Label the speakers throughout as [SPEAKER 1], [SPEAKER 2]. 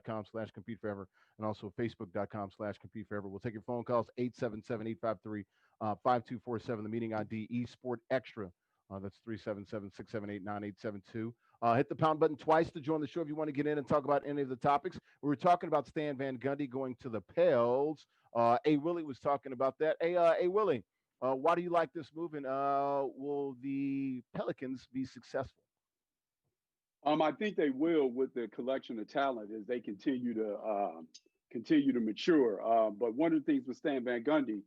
[SPEAKER 1] twitter.com/competeforever, and also facebook.com/competeforever. We'll take your phone calls, 877-853-5247, the meeting ID, esportsXTRA. That's 377-678-9872. Hit the pound button twice to join the show if you want to get in and talk about any of the topics. We were talking about Stan Van Gundy going to the Pels. A. Willie was talking about that. A. Willie, why do you like this move? And will the Pelicans be successful?
[SPEAKER 2] I think they will with the collection of talent as they continue to mature. But one of the things with Stan Van Gundy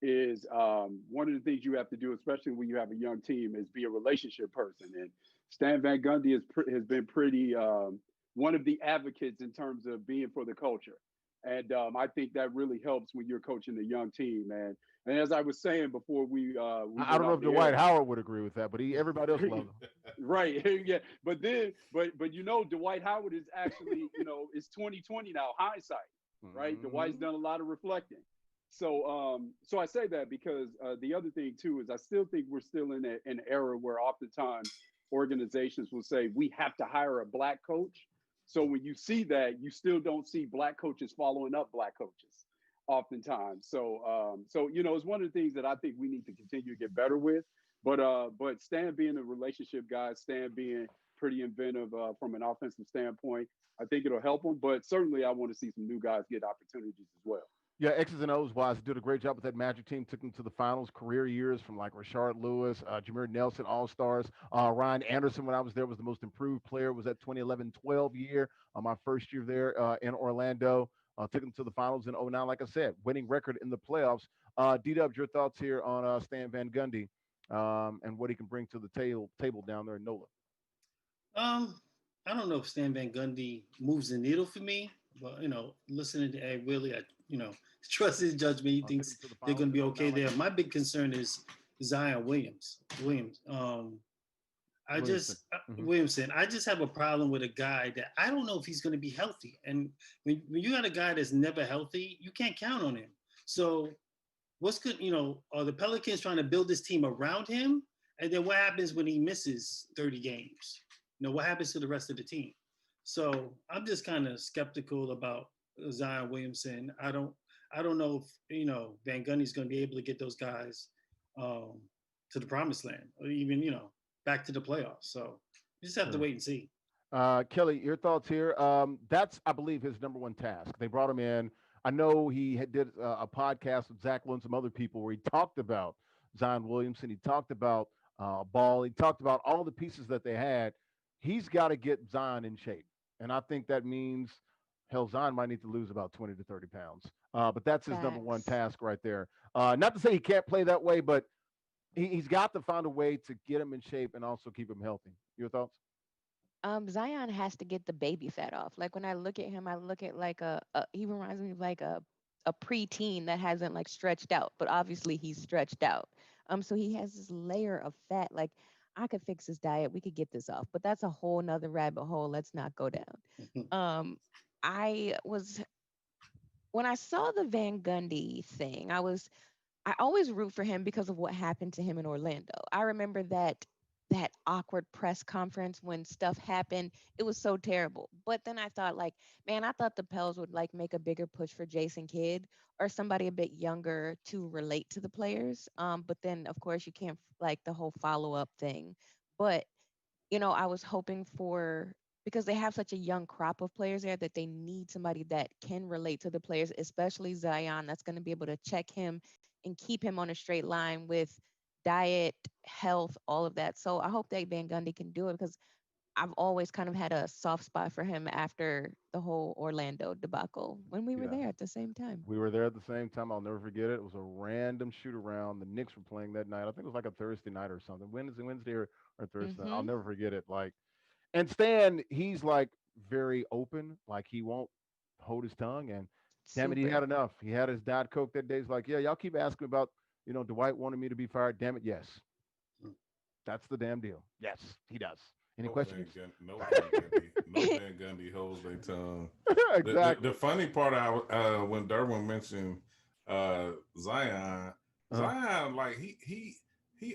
[SPEAKER 2] is one of the things you have to do, especially when you have a young team, is be a relationship person. And Stan Van Gundy has been pretty one of the advocates in terms of being for the culture. And I think that really helps when you're coaching a young team. And as I was saying before,
[SPEAKER 1] I don't know if Dwight Howard would agree with that, but everybody else loves him.
[SPEAKER 2] Right. Yeah. But Dwight Howard is actually, it's 2020 now, hindsight, right?
[SPEAKER 1] Mm-hmm.
[SPEAKER 2] Dwight's done a lot of reflecting. So I say that because the other thing too is I still think we're still in an era where oftentimes organizations will say we have to hire a black coach. So when you see that, you still don't see black coaches following up black coaches oftentimes. So it's one of the things that I think we need to continue to get better with. But Stan being a relationship guy, Stan being pretty inventive from an offensive standpoint, I think it'll help him. But certainly I want to see some new guys get opportunities as well.
[SPEAKER 1] Yeah, X's and O's wise, did a great job with that Magic team. Took them to the finals, career years from like Rashard Lewis, Jameer Nelson, All Stars. Ryan Anderson, when I was there, was the most improved player. Was that 2011-12 year? My first year there in Orlando. Took them to the finals in '09. Like I said, winning record in the playoffs. D-Dubs, your thoughts here on Stan Van Gundy and what he can bring to the table down there in NOLA?
[SPEAKER 3] I don't know if Stan Van Gundy moves the needle for me, but listening to A. Willie, I trust his judgment. He thinks they're going to be okay there. My big concern is Zion Williamson. Williamson. I just have a problem with a guy that I don't know if he's going to be healthy. And when you got a guy that's never healthy, you can't count on him. So what's good? Are the Pelicans trying to build this team around him? And then what happens when he misses 30 games? What happens to the rest of the team? So I'm just kind of skeptical about Zion Williamson. I don't know if Van Gundy's going to be able to get those guys to the promised land, or even back to the playoffs. So we just have to wait and see.
[SPEAKER 1] Kelly, your thoughts here? That's, I believe, his number one task. They brought him in. I know he did a podcast with Zach Lowe and some other people where he talked about Zion Williamson. He talked about Ball. He talked about all the pieces that they had. He's got to get Zion in shape. And I think that means, hell, Zion might need to lose about 20 to 30 pounds. But that's his number one task right there. Not to say he can't play that way, but he's got to find a way to get him in shape and also keep him healthy. Your thoughts?
[SPEAKER 4] Zion has to get the baby fat off. Like when I look at him, I look at like he reminds me of like a preteen that hasn't like stretched out, but obviously he's stretched out. So he has this layer of fat. Like I could fix his diet. We could get this off, but that's a whole nother rabbit hole. Let's not go down. When I saw the Van Gundy thing, I always root for him because of what happened to him in Orlando. I remember that awkward press conference when stuff happened. It was so terrible. But then I thought I thought the Pels would like make a bigger push for Jason Kidd or somebody a bit younger to relate to the players. But then of course you can't like the whole follow-up thing. But I was hoping because they have such a young crop of players there that they need somebody that can relate to the players, especially Zion, that's going to be able to check him and keep him on a straight line with diet, health, all of that. So I hope that Van Gundy can do it because I've always kind of had a soft spot for him after the whole Orlando debacle when we were there at the same time.
[SPEAKER 1] We were there at the same time. I'll never forget it. It was a random shoot around. The Knicks were playing that night. I think it was like a Thursday night or something. Wednesday or Thursday.
[SPEAKER 4] Mm-hmm.
[SPEAKER 1] I'll never forget it. And Stan, he's like very open. Like he won't hold his tongue. And damn it, he had enough. He had his Diet Coke that day. He's like, yeah, y'all keep asking about, Dwight wanted me to be fired. Damn it, yes. That's the damn deal. Yes, he does. Any questions?
[SPEAKER 5] No Van Gundy holds their tongue.
[SPEAKER 1] Exactly.
[SPEAKER 5] The funny part, when Derwin mentioned Zion, like he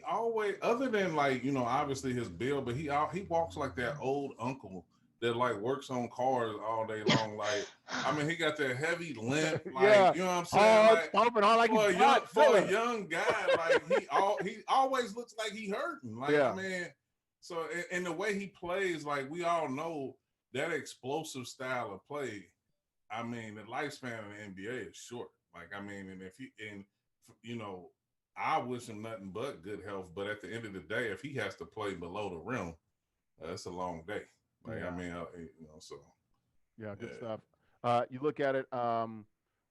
[SPEAKER 5] always, other than like obviously his build, but he walks like that old uncle that like works on cars all day long. Like, I mean, he got that heavy limp,
[SPEAKER 1] Yeah.
[SPEAKER 5] like you know what I'm saying?
[SPEAKER 1] Hard,
[SPEAKER 5] Like
[SPEAKER 1] stomping hard like
[SPEAKER 5] for
[SPEAKER 1] he's
[SPEAKER 5] a young
[SPEAKER 1] Godzilla.
[SPEAKER 5] guy, like he always looks like he hurting. Like, I
[SPEAKER 1] Yeah.
[SPEAKER 5] mean, so and the way he plays, like we all know that explosive style of play. I mean, the lifespan of the NBA is short. Like, I mean, and if he and you know, I wish him nothing but good health. But at the end of the day, if he has to play below the rim, it's a long day. Like, I
[SPEAKER 1] Yeah.
[SPEAKER 5] mean, so
[SPEAKER 1] Yeah, good
[SPEAKER 5] yeah.
[SPEAKER 1] stuff. You look at it,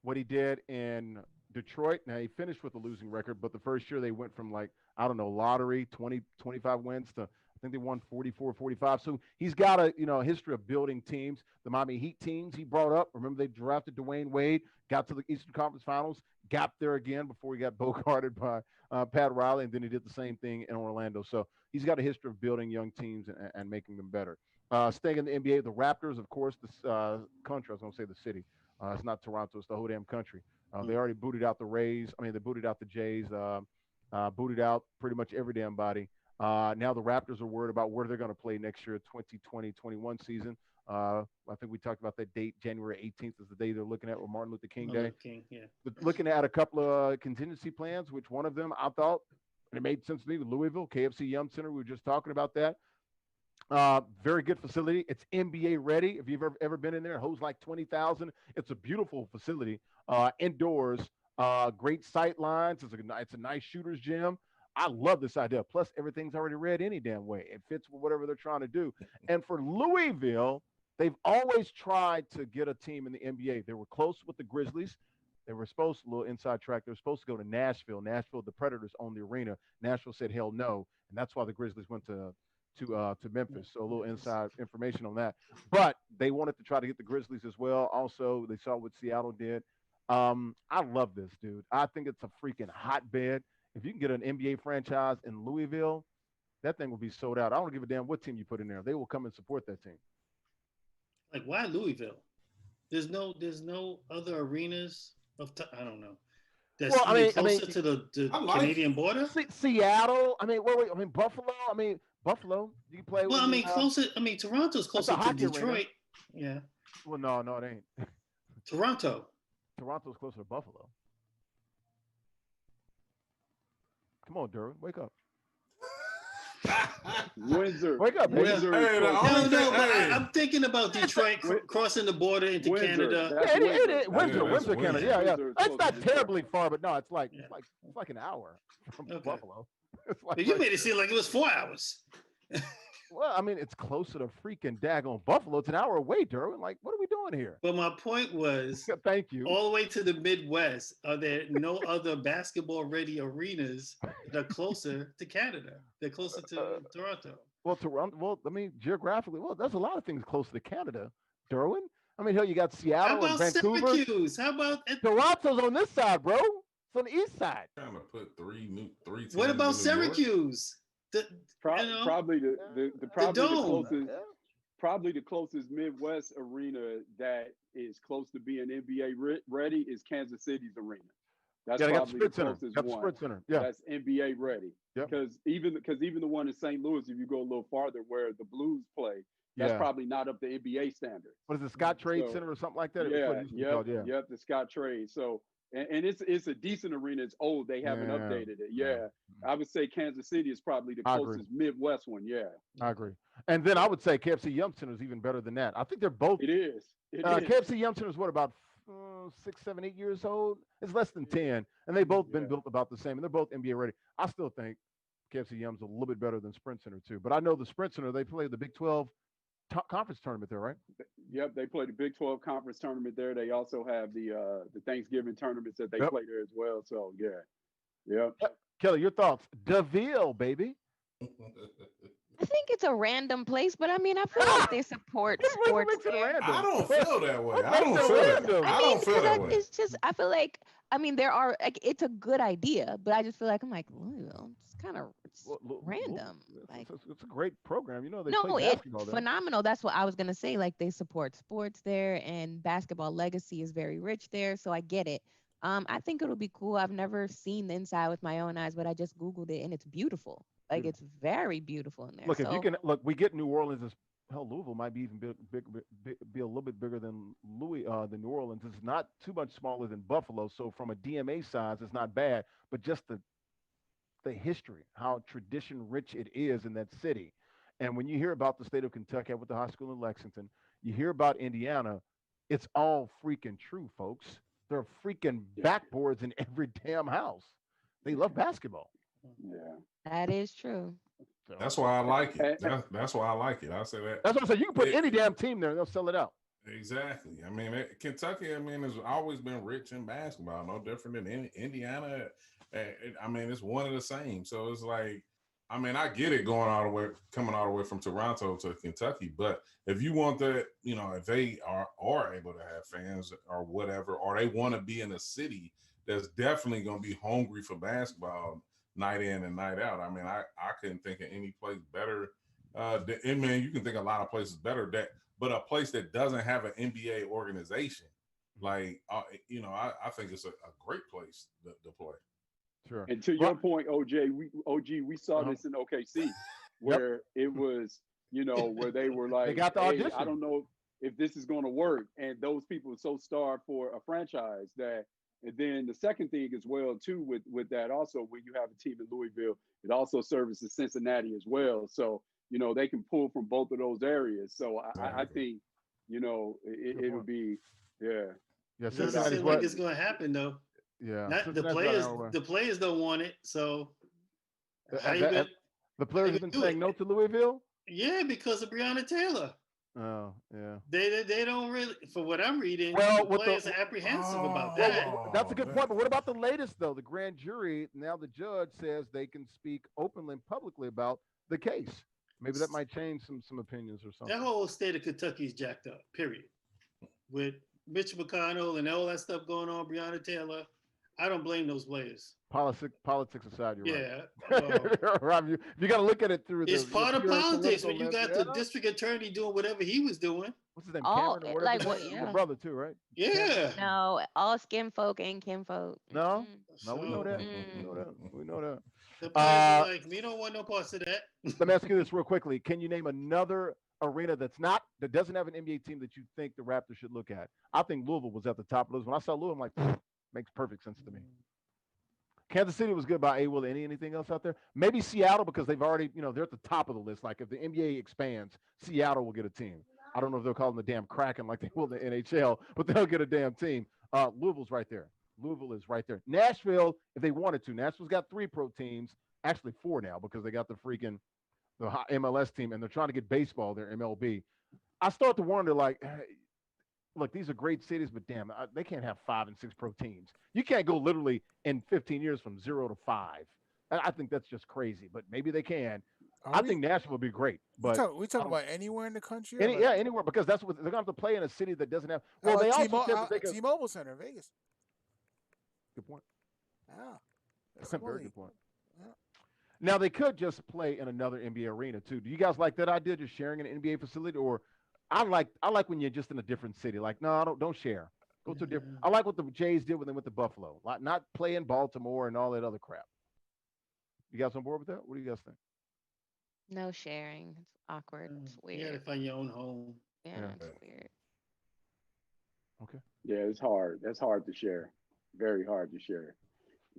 [SPEAKER 1] what he did in Detroit. Now, he finished with a losing record, but the first year they went from like, I don't know, lottery, 20, 25 wins to I think they won 44, 45. So he's got a, history of building teams. The Miami Heat teams he brought up. Remember, they drafted Dwayne Wade, got to the Eastern Conference Finals, got there again before he got bogarted by Pat Riley, and then he did the same thing in Orlando. So he's got a history of building young teams and making them better. Staying in the NBA, the Raptors, of course, the country. I was going to say the city. It's not Toronto. It's the whole damn country. They already booted out the Rays. I mean, they booted out the Jays. Booted out pretty much every damn body. Now the Raptors are worried about where they're going to play next year, 2020-21 season. I think we talked about that date. January 18th is the day they're looking at with Martin Luther King Day.
[SPEAKER 3] Yeah.
[SPEAKER 1] But looking at a couple of contingency plans, which one of them I thought, and it made sense to me, with Louisville, KFC Yum Center. We were just talking about that. Very good facility. It's NBA ready. If you've ever been in there, it holds like 20,000. It's a beautiful facility. Indoors, great sight lines. It's a nice shooter's gym. I love this idea. Plus, everything's already read any damn way. It fits with whatever they're trying to do. And for Louisville, they've always tried to get a team in the NBA. They were close with the Grizzlies. They were supposed to, a little inside track, they were supposed to go to Nashville. Nashville, the Predators own the arena. Nashville said, hell no. And that's why the Grizzlies went to Memphis. So a little inside information on that. But they wanted to try to get the Grizzlies as well. Also, they saw what Seattle did. I love this, dude. I think it's a freaking hotbed. If you can get an NBA franchise in Louisville, that thing will be sold out. I don't give a damn what team you put in there. They will come and support that team.
[SPEAKER 3] Like, why Louisville? There's no other arenas I don't know. That's closer to the Canadian border.
[SPEAKER 1] Seattle. Wait. Buffalo. Buffalo. You can play.
[SPEAKER 3] Well, closer. Toronto's closer to Detroit. Arena. Yeah.
[SPEAKER 1] Well, no, it ain't.
[SPEAKER 3] Toronto's
[SPEAKER 1] closer to Buffalo. Come on, Durham, wake up.
[SPEAKER 2] Windsor.
[SPEAKER 1] Wake up,
[SPEAKER 2] Windsor.
[SPEAKER 5] Hey,
[SPEAKER 3] I'm thinking about Detroit crossing the border into Canada.
[SPEAKER 1] Windsor, Canada. Yeah. That's not terribly far, but no, it's like an hour from Buffalo.
[SPEAKER 3] But you made it seem like it was 4 hours.
[SPEAKER 1] Well, it's closer to freaking daggone Buffalo. It's an hour away, Derwin. Like, what are we doing here?
[SPEAKER 3] But my point was,
[SPEAKER 1] thank you.
[SPEAKER 3] All the way to the Midwest, are there no other basketball-ready arenas that are closer to Canada? They're closer to Toronto.
[SPEAKER 1] Well, Toronto. Well, geographically, there's a lot of things closer to Canada, Derwin. Hell, you got Seattle and Vancouver.
[SPEAKER 3] Syracuse? How about
[SPEAKER 1] Toronto's on this side, bro? It's on the east side.
[SPEAKER 5] Trying to put three teams.
[SPEAKER 3] What about Syracuse?
[SPEAKER 2] Probably the closest Midwest arena that is close to being NBA ready is Kansas City's arena. That's probably the closest one.
[SPEAKER 1] Sprint Center. Yeah,
[SPEAKER 2] that's NBA ready. Because even the one in St. Louis, if you go a little farther where the Blues play, that's probably not up to NBA standards.
[SPEAKER 1] What is it, Scott Trade Center or something like that?
[SPEAKER 2] Yep, the Scott Trade. So. And it's a decent arena. It's old. They haven't updated it. Yeah. I would say Kansas City is probably the closest Midwest one. Yeah.
[SPEAKER 1] I agree. And then I would say KFC Yum Center is even better than that. I think they're both.
[SPEAKER 2] It is.
[SPEAKER 1] KFC Yum Center is what, about 6, 7, 8 years old? It's less than 10. And they've both been built about the same. And they're both NBA ready. I still think KFC Yum's a little bit better than Sprint Center too. But I know the Sprint Center, they play the Big 12 conference tournament there, right?
[SPEAKER 2] Yep, they play the Big 12 conference tournament there. They also have the Thanksgiving tournaments that they play there as well. So
[SPEAKER 1] Kelly, your thoughts? DeVille, baby.
[SPEAKER 4] I think it's a random place, but I feel like they support sports there.
[SPEAKER 5] I don't feel that way. I don't feel that way.
[SPEAKER 4] It's just, I feel like, there are, it's a good idea, but I just feel like, Louisville, it's kind of random.
[SPEAKER 1] It's a great program.
[SPEAKER 4] It's phenomenal. That's what I was going to say. Like, they support sports there, and basketball legacy is very rich there, so I get it. I think it'll be cool. I've never seen the inside with my own eyes, but I just Googled it, and it's beautiful. Like, it's very beautiful in there.
[SPEAKER 1] Look, if you can, we get New Orleans as hell, Louisville might be even be a little bit bigger than than New Orleans. It's not too much smaller than Buffalo. So from a DMA size, it's not bad. But just the history, how tradition rich it is in that city. And when you hear about the state of Kentucky with the high school in Lexington, you hear about Indiana, it's all freaking true, folks. There are freaking
[SPEAKER 2] Yeah,
[SPEAKER 1] backboards in every damn house. They love basketball.
[SPEAKER 2] yeah.
[SPEAKER 4] That is true.
[SPEAKER 1] So
[SPEAKER 5] That's why I like it.
[SPEAKER 2] And,
[SPEAKER 5] That's why I like it. I say that.
[SPEAKER 1] that's what I'm saying. You can put
[SPEAKER 5] It,
[SPEAKER 1] any damn team there and they'll sell it out.
[SPEAKER 5] exactly. I mean, Kentucky. I mean, has always been rich in basketball. No different than Indiana. I mean, it's one of the same. So it's like, I mean, I get it going all the way, coming all the way from Toronto to Kentucky. But if you want that, if they are able to have fans or whatever, or they want to be in a city that's definitely going to be hungry for basketball night in and night out. I mean, I couldn't think of any place better. I mean, you can think of a lot of places better but a place that doesn't have an NBA organization, like I think it's a great place to play.
[SPEAKER 1] Sure.
[SPEAKER 2] and to
[SPEAKER 1] Well,
[SPEAKER 2] your point, OG, we saw
[SPEAKER 1] uh-huh.
[SPEAKER 2] this in OKC,
[SPEAKER 1] Yep.
[SPEAKER 2] where it was, where they were
[SPEAKER 1] They
[SPEAKER 2] like,
[SPEAKER 1] got the
[SPEAKER 2] "Hey, I
[SPEAKER 1] audition.
[SPEAKER 2] don't know if this is going to work," and those people were so starved for a franchise that. And then the second thing as well too with that also when you have a team in Louisville, it also services Cincinnati as well. So they can pull from both of those areas. So I
[SPEAKER 5] Exactly.
[SPEAKER 2] think
[SPEAKER 1] Good
[SPEAKER 2] it'll
[SPEAKER 1] point.
[SPEAKER 2] be yeah
[SPEAKER 1] Yeah,
[SPEAKER 3] It doesn't
[SPEAKER 1] Cincinnati's
[SPEAKER 3] seem like
[SPEAKER 1] what?
[SPEAKER 3] it's going to happen though.
[SPEAKER 1] Yeah,
[SPEAKER 3] Not the
[SPEAKER 1] Cincinnati's about an
[SPEAKER 3] players.
[SPEAKER 1] hour away.
[SPEAKER 3] The players don't want it. So how
[SPEAKER 1] Have,
[SPEAKER 3] you
[SPEAKER 1] have,
[SPEAKER 3] gonna
[SPEAKER 1] the
[SPEAKER 3] how
[SPEAKER 1] players
[SPEAKER 3] you
[SPEAKER 1] have
[SPEAKER 3] gonna
[SPEAKER 1] been
[SPEAKER 3] do
[SPEAKER 1] saying
[SPEAKER 3] it?
[SPEAKER 1] no to Louisville.
[SPEAKER 3] Yeah, because of Breonna Taylor.
[SPEAKER 1] Oh, yeah.
[SPEAKER 3] They don't really, for what I'm reading, the
[SPEAKER 1] Well, with the
[SPEAKER 3] players are apprehensive about
[SPEAKER 1] well,
[SPEAKER 3] that.
[SPEAKER 1] that's a
[SPEAKER 5] Oh,
[SPEAKER 1] good point. But what about the latest though? The grand jury now the judge says they can speak openly and publicly about the case. Maybe that might change some opinions or
[SPEAKER 3] That
[SPEAKER 1] something.
[SPEAKER 3] whole state of Kentucky is jacked up. Period. With Mitch McConnell and all that stuff going on, Breonna Taylor, I don't blame those players.
[SPEAKER 1] Politics aside, you're right.
[SPEAKER 3] Yeah, well,
[SPEAKER 1] Rob, you got to look at it through
[SPEAKER 3] it's
[SPEAKER 1] the
[SPEAKER 3] part of
[SPEAKER 1] pure
[SPEAKER 3] politics
[SPEAKER 1] political
[SPEAKER 3] when you
[SPEAKER 1] lens.
[SPEAKER 3] got
[SPEAKER 1] Yeah.
[SPEAKER 3] the district attorney doing whatever he was doing.
[SPEAKER 1] What's his name?
[SPEAKER 4] All
[SPEAKER 1] Cameron or whatever
[SPEAKER 4] like
[SPEAKER 1] his
[SPEAKER 4] what?
[SPEAKER 1] name. He's a
[SPEAKER 4] Yeah.
[SPEAKER 1] brother too, right? Cameron.
[SPEAKER 3] Yeah.
[SPEAKER 4] No, all skin folk ain't kinfolk.
[SPEAKER 1] No,
[SPEAKER 4] Mm-mm.
[SPEAKER 1] no, we know
[SPEAKER 3] So
[SPEAKER 1] that. We
[SPEAKER 4] Mm-mm.
[SPEAKER 1] know that. We know that.
[SPEAKER 3] the players are
[SPEAKER 1] Uh,
[SPEAKER 3] like, we don't want no parts of that.
[SPEAKER 1] Let me ask you this real quickly. Can you name another arena that doesn't have an NBA team that you think the Raptors should look at? I think Louisville was at the top of those. When I saw Louisville, I'm like, makes perfect sense to me. Kansas City was good by Will. Anything else out there? Maybe Seattle because they've already, they're at the top of the list. Like if the NBA expands, Seattle will get a team. I don't know if they'll call them the damn Kraken like they will in the NHL, but they'll get a damn team. Louisville's right there. Louisville is right there. Nashville, if they wanted to, Nashville's got 3 pro teams, actually 4 now because they got the MLS team and they're trying to get baseball there, MLB. I start to wonder, like, look, these are great cities, but damn, they can't have 5 and 6 pro teams. You can't go literally in 15 years from 0 to 5. I think that's just crazy, but maybe they can.
[SPEAKER 6] Are
[SPEAKER 1] I
[SPEAKER 6] we
[SPEAKER 1] think Nashville would be great,
[SPEAKER 6] we
[SPEAKER 1] but
[SPEAKER 6] talk we
[SPEAKER 1] I
[SPEAKER 6] talking
[SPEAKER 1] don't.
[SPEAKER 6] about anywhere in the country or
[SPEAKER 1] Yeah,
[SPEAKER 6] like
[SPEAKER 1] anywhere because that's what they're gonna have to play in a city that doesn't have.
[SPEAKER 6] how
[SPEAKER 1] Well,
[SPEAKER 6] about
[SPEAKER 1] they also said that they could.
[SPEAKER 6] T-Mobile Center in Vegas?
[SPEAKER 1] Good point.
[SPEAKER 6] Yeah, that's
[SPEAKER 1] Very
[SPEAKER 6] money.
[SPEAKER 1] good point.
[SPEAKER 6] Yeah.
[SPEAKER 1] Now they could just play in another NBA arena too. Do you guys like that idea, just sharing an NBA facility, or I like when you're just in a different city. Like, no, don't share. Go to a different. I like what the Jays did when they went to Buffalo. Like, not play in Baltimore and all that other crap. You guys on board with that? What do you guys think?
[SPEAKER 4] No sharing. It's awkward. It's
[SPEAKER 3] You got to
[SPEAKER 4] weird.
[SPEAKER 3] find your own home.
[SPEAKER 4] Yeah,
[SPEAKER 1] Yeah.
[SPEAKER 4] it's weird.
[SPEAKER 1] Okay.
[SPEAKER 2] yeah it's hard. That's hard to share. Very hard to share.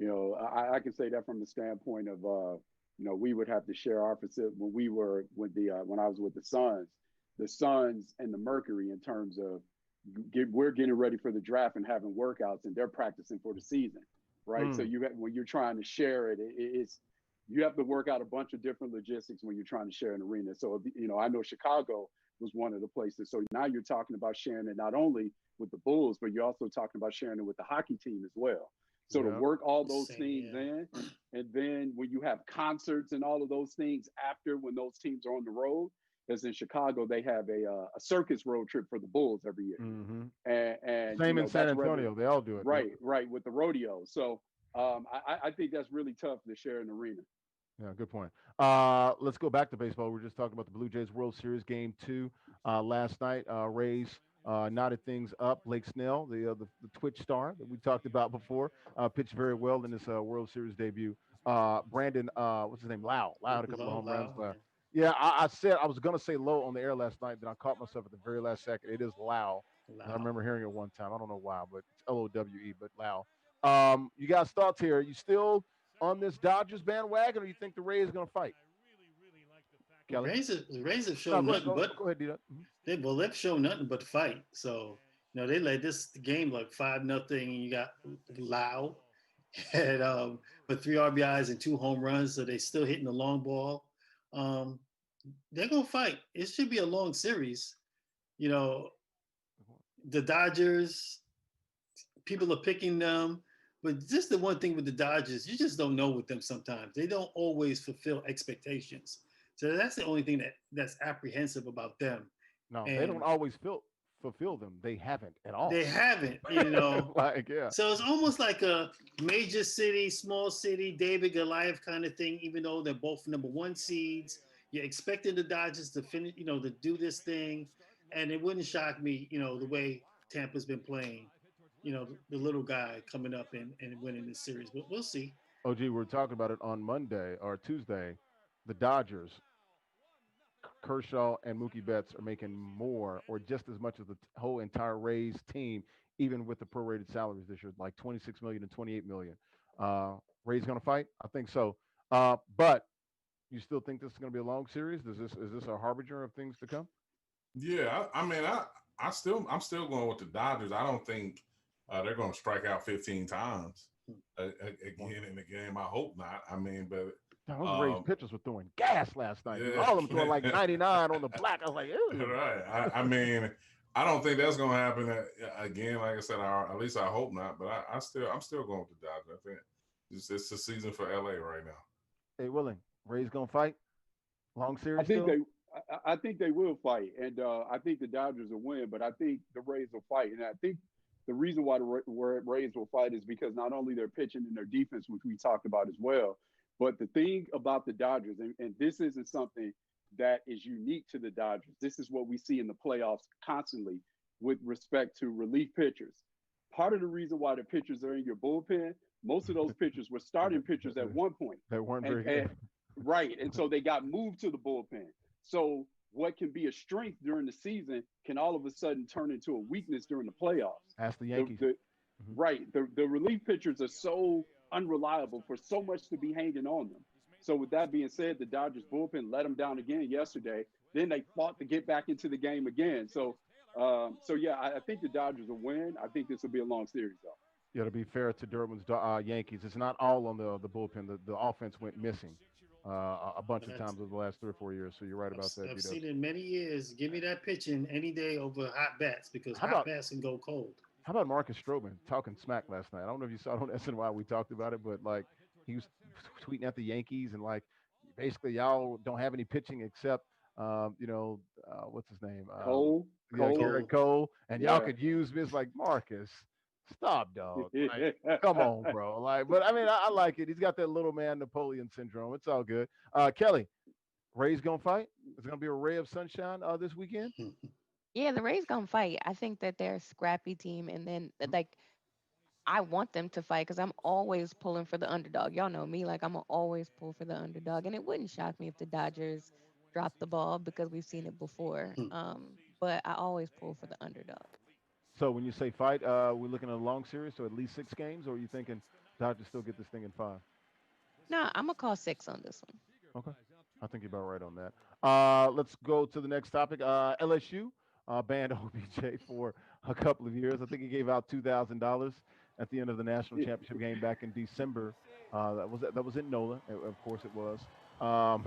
[SPEAKER 2] I can say that from the standpoint of we would have to share our facility when we were with when I was with the Suns and the Mercury in terms of we're getting ready for the draft and having workouts and they're practicing for the season, right? So
[SPEAKER 1] Mm,
[SPEAKER 2] when you're trying to share it's you have to work out a bunch of different logistics when you're trying to share an arena. So I know Chicago was one of the places. So now you're talking about sharing it not only with the Bulls, but you're also talking about sharing it with the hockey team as well. So to
[SPEAKER 1] yeah.
[SPEAKER 2] work all those
[SPEAKER 3] Same,
[SPEAKER 2] things
[SPEAKER 3] yeah.
[SPEAKER 2] in, and then when you have concerts and all of those things after when those teams are on the road, as in Chicago, they have a circus road trip for the Bulls every year,
[SPEAKER 1] Hmm.
[SPEAKER 2] and
[SPEAKER 1] Same in San
[SPEAKER 2] that's rather
[SPEAKER 1] Antonio. They all do it. Yep.
[SPEAKER 2] right with the rodeo. So I think that's really tough to share an arena.
[SPEAKER 1] Yeah, good point. Let's go back to baseball. We were just talking about the Blue Jays World Series Game 2 last night. Rays knotted things up. Blake Snell, the Twitch star that we talked about before, pitched very well in this World Series debut. Brandon, what's his name? Lau had a couple of
[SPEAKER 3] Low,
[SPEAKER 1] home runs.
[SPEAKER 3] low.
[SPEAKER 1] Yeah, I said I was gonna say low on the air last night, then I caught myself at the very last second. It is loud. I
[SPEAKER 3] Wow.
[SPEAKER 1] remember hearing it one time. I don't know why, but it's LOWE, but loud. You guys thoughts here? You still on this Dodgers bandwagon, or you think the Rays gonna fight? Kelly?
[SPEAKER 3] The Rays have
[SPEAKER 1] No,
[SPEAKER 3] shown
[SPEAKER 1] go ahead.
[SPEAKER 3] nothing
[SPEAKER 1] Go,
[SPEAKER 3] but
[SPEAKER 1] go ahead, Dita. Mhm.
[SPEAKER 3] they've shown nothing but fight. So they led this game like 5-0, and you got Lau had with 3 RBIs and 2 home runs, so they still hitting the long ball. Um, they're gonna fight. It should be a long series. You know, the Dodgers, people are picking them, but just the one thing with the Dodgers, you just don't know with them sometimes. They don't always fulfill expectations. So that's the only thing that's apprehensive about them.
[SPEAKER 1] No, they don't
[SPEAKER 3] And
[SPEAKER 1] always fulfill them. They haven't at all.
[SPEAKER 3] they haven't.
[SPEAKER 1] Like, yeah.
[SPEAKER 3] So it's almost like a major city, small city, David Goliath kind of thing, even though they're both number one seeds. You're expecting the Dodgers to finish, to do this thing. And it wouldn't shock me, the way Tampa's been playing, the little guy coming up and winning this series. But we'll see.
[SPEAKER 1] OG, we were talking about it on Monday or Tuesday. The Dodgers, Kershaw and Mookie Betts are making more or just as much as the whole entire Rays team, even with the prorated salaries this year, like 26 million and 28 million. Rays going to fight? I think so. But you still think this is going to be a long series? Is this a harbinger of things to come?
[SPEAKER 5] Yeah, I mean, I'm still going with the Dodgers. I don't think they're going to strike out 15 times again and again. I hope not. I mean, but
[SPEAKER 1] Those Rays pitchers were throwing gas last night.
[SPEAKER 5] yeah.
[SPEAKER 1] All of them throwing like 99 on the black. I was like, ew.
[SPEAKER 5] Right. I mean, I don't think that's going to happen again. Like I said, at least I hope not. But I'm still going with the Dodgers. I think it's the season for LA right now.
[SPEAKER 1] Hey, Willing, Rays going to fight? Long
[SPEAKER 2] I
[SPEAKER 1] series
[SPEAKER 2] think
[SPEAKER 1] still?
[SPEAKER 2] I think they will fight, and I think the Dodgers will win. But I think the Rays will fight, and I think the reason why the Rays will fight is because not only their pitching and their defense, which we talked about as well, but the thing about the Dodgers, and this isn't something that is unique to the Dodgers. This is what we see in the playoffs constantly with respect to relief pitchers. Part of the reason why the pitchers are in your bullpen, most of those pitchers were starting pitchers at one point,
[SPEAKER 1] They weren't very
[SPEAKER 2] and
[SPEAKER 1] good.
[SPEAKER 2] right, and so they got moved to the bullpen. So what can be a strength during the season can all of a sudden turn into a weakness during the playoffs.
[SPEAKER 1] Ask the
[SPEAKER 2] The,
[SPEAKER 1] Yankees.
[SPEAKER 2] the
[SPEAKER 1] Mhm.
[SPEAKER 2] right, the relief pitchers are so unreliable for so much to be hanging on them. So with that being said, the Dodgers bullpen let them down again yesterday. Then they fought to get back into the game again. So yeah, I think the Dodgers will win. I think this will be a long series though.
[SPEAKER 1] Yeah, to be fair to Durbin's Yankees, it's not all on the bullpen. The offense went missing a bunch of
[SPEAKER 3] That's,
[SPEAKER 1] times over the last 3 or 4 years. So you're right about that,
[SPEAKER 3] I've
[SPEAKER 1] D-Dubs.
[SPEAKER 3] seen it in many years. Give me that pitching any day over hot bats because
[SPEAKER 1] How
[SPEAKER 3] hot
[SPEAKER 1] about
[SPEAKER 3] bats can go cold.
[SPEAKER 1] how about Marcus Stroman talking smack last night? I don't know if you saw it on SNY. We talked about it, but like he was tweeting at the Yankees and like basically y'all don't have any pitching except what's his name? Yeah,
[SPEAKER 2] Cole,
[SPEAKER 1] Garrett Cole, and y'all
[SPEAKER 2] yeah.
[SPEAKER 1] could use me. It's like Marcus, stop, dog. Like, come on, bro. Like, but I mean, I like it. He's got that little man Napoleon syndrome. It's all good. Kelly, Ray's gonna fight. It's gonna be a ray of sunshine this weekend.
[SPEAKER 4] Yeah, the Rays gonna fight. I think that they're a scrappy team, and then like I want them to fight because I'm always pulling for the underdog. Y'all know me, like I'm gonna always pull for the underdog, and it wouldn't shock me if the Dodgers drop the ball because we've seen it before. But I always pull for the underdog.
[SPEAKER 1] So when you say fight, we're looking at a long series, so at least 6 games, or are you thinking Dodgers still get this thing in 5?
[SPEAKER 4] Nah, I'm gonna call six on this one.
[SPEAKER 1] Okay, I think you're about right on that. Let's go to the next topic. LSU banned OBJ for a couple of years. I think he gave out $2,000 at the end of the national championship game back in December. That was in NOLA, of course it was. Um,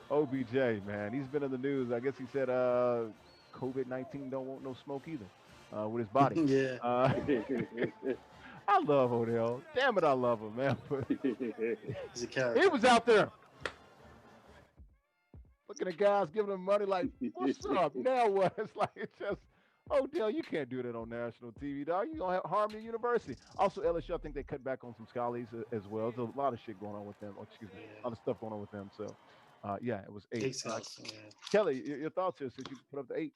[SPEAKER 1] OBJ, man, he's been in the news. I guess he said COVID-19 don't want no smoke either with his body.
[SPEAKER 3] Yeah.
[SPEAKER 1] I love Odell. Damn it, I love him, man. But
[SPEAKER 3] He's a
[SPEAKER 1] he
[SPEAKER 3] character.
[SPEAKER 1] was out there looking at guys giving him money like, what's up? Now what? It's like, it's just, Odell, you can't do that on national TV, dog. You going to harm your university. Also, LSU, I think they cut back on some scholars as well. There's a lot of shit going on with them. Oh, excuse me. A lot of stuff going on with them. So, yeah, it was 8.
[SPEAKER 3] Takes us. Yeah.
[SPEAKER 1] Kelly, your thoughts here since you put up the 8?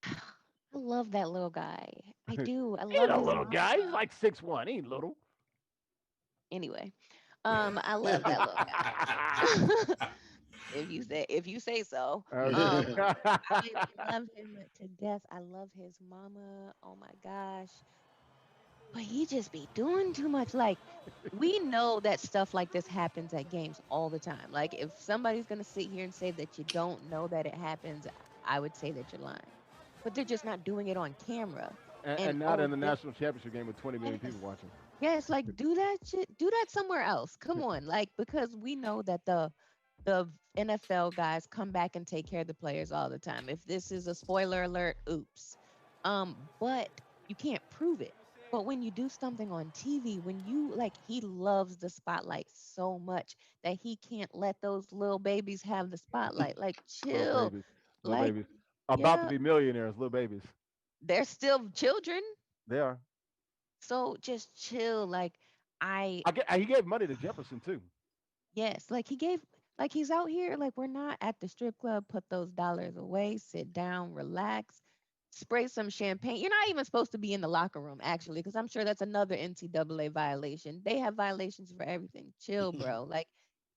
[SPEAKER 4] I love that little guy. I do. I
[SPEAKER 1] He ain't
[SPEAKER 4] love
[SPEAKER 1] a
[SPEAKER 4] his
[SPEAKER 1] little guy. He's
[SPEAKER 4] mom.
[SPEAKER 1] like 6'1". He ain't little.
[SPEAKER 4] Anyway, I love that little guy. If you say so.
[SPEAKER 1] Okay.
[SPEAKER 4] Um, I love him to death. I love his mama. Oh my gosh. But he just be doing too much. Like, we know that stuff like this happens at games all the time. Like, if somebody's gonna sit here and say that you don't know that it happens, I would say that you're lying. But they're just not doing it on camera. And
[SPEAKER 1] And not
[SPEAKER 4] oh,
[SPEAKER 1] in the national championship game with 20 million people
[SPEAKER 4] yes,
[SPEAKER 1] watching.
[SPEAKER 4] yes, like do that shit, do that somewhere else. Come on, like because we know that the NFL guys come back and take care of the players all the time. If this is a spoiler alert, oops. But you can't prove it. But when you do something on TV, when you like, he loves the spotlight so much that he can't let those little babies have the spotlight. Like,
[SPEAKER 1] Little
[SPEAKER 4] chill.
[SPEAKER 1] babies. Little
[SPEAKER 4] Like,
[SPEAKER 1] babies. About to
[SPEAKER 4] yeah,
[SPEAKER 1] be millionaires, little babies.
[SPEAKER 4] they're still children.
[SPEAKER 1] They are.
[SPEAKER 4] So just chill. Like, I
[SPEAKER 1] He gave money to Jefferson too.
[SPEAKER 4] Yes, like he gave, like he's out here, like we're not at the strip club, put those dollars away, sit down, relax, spray some champagne. You're not even supposed to be in the locker room, actually, because I'm sure that's another NCAA violation. They have violations for everything. Chill, bro. Like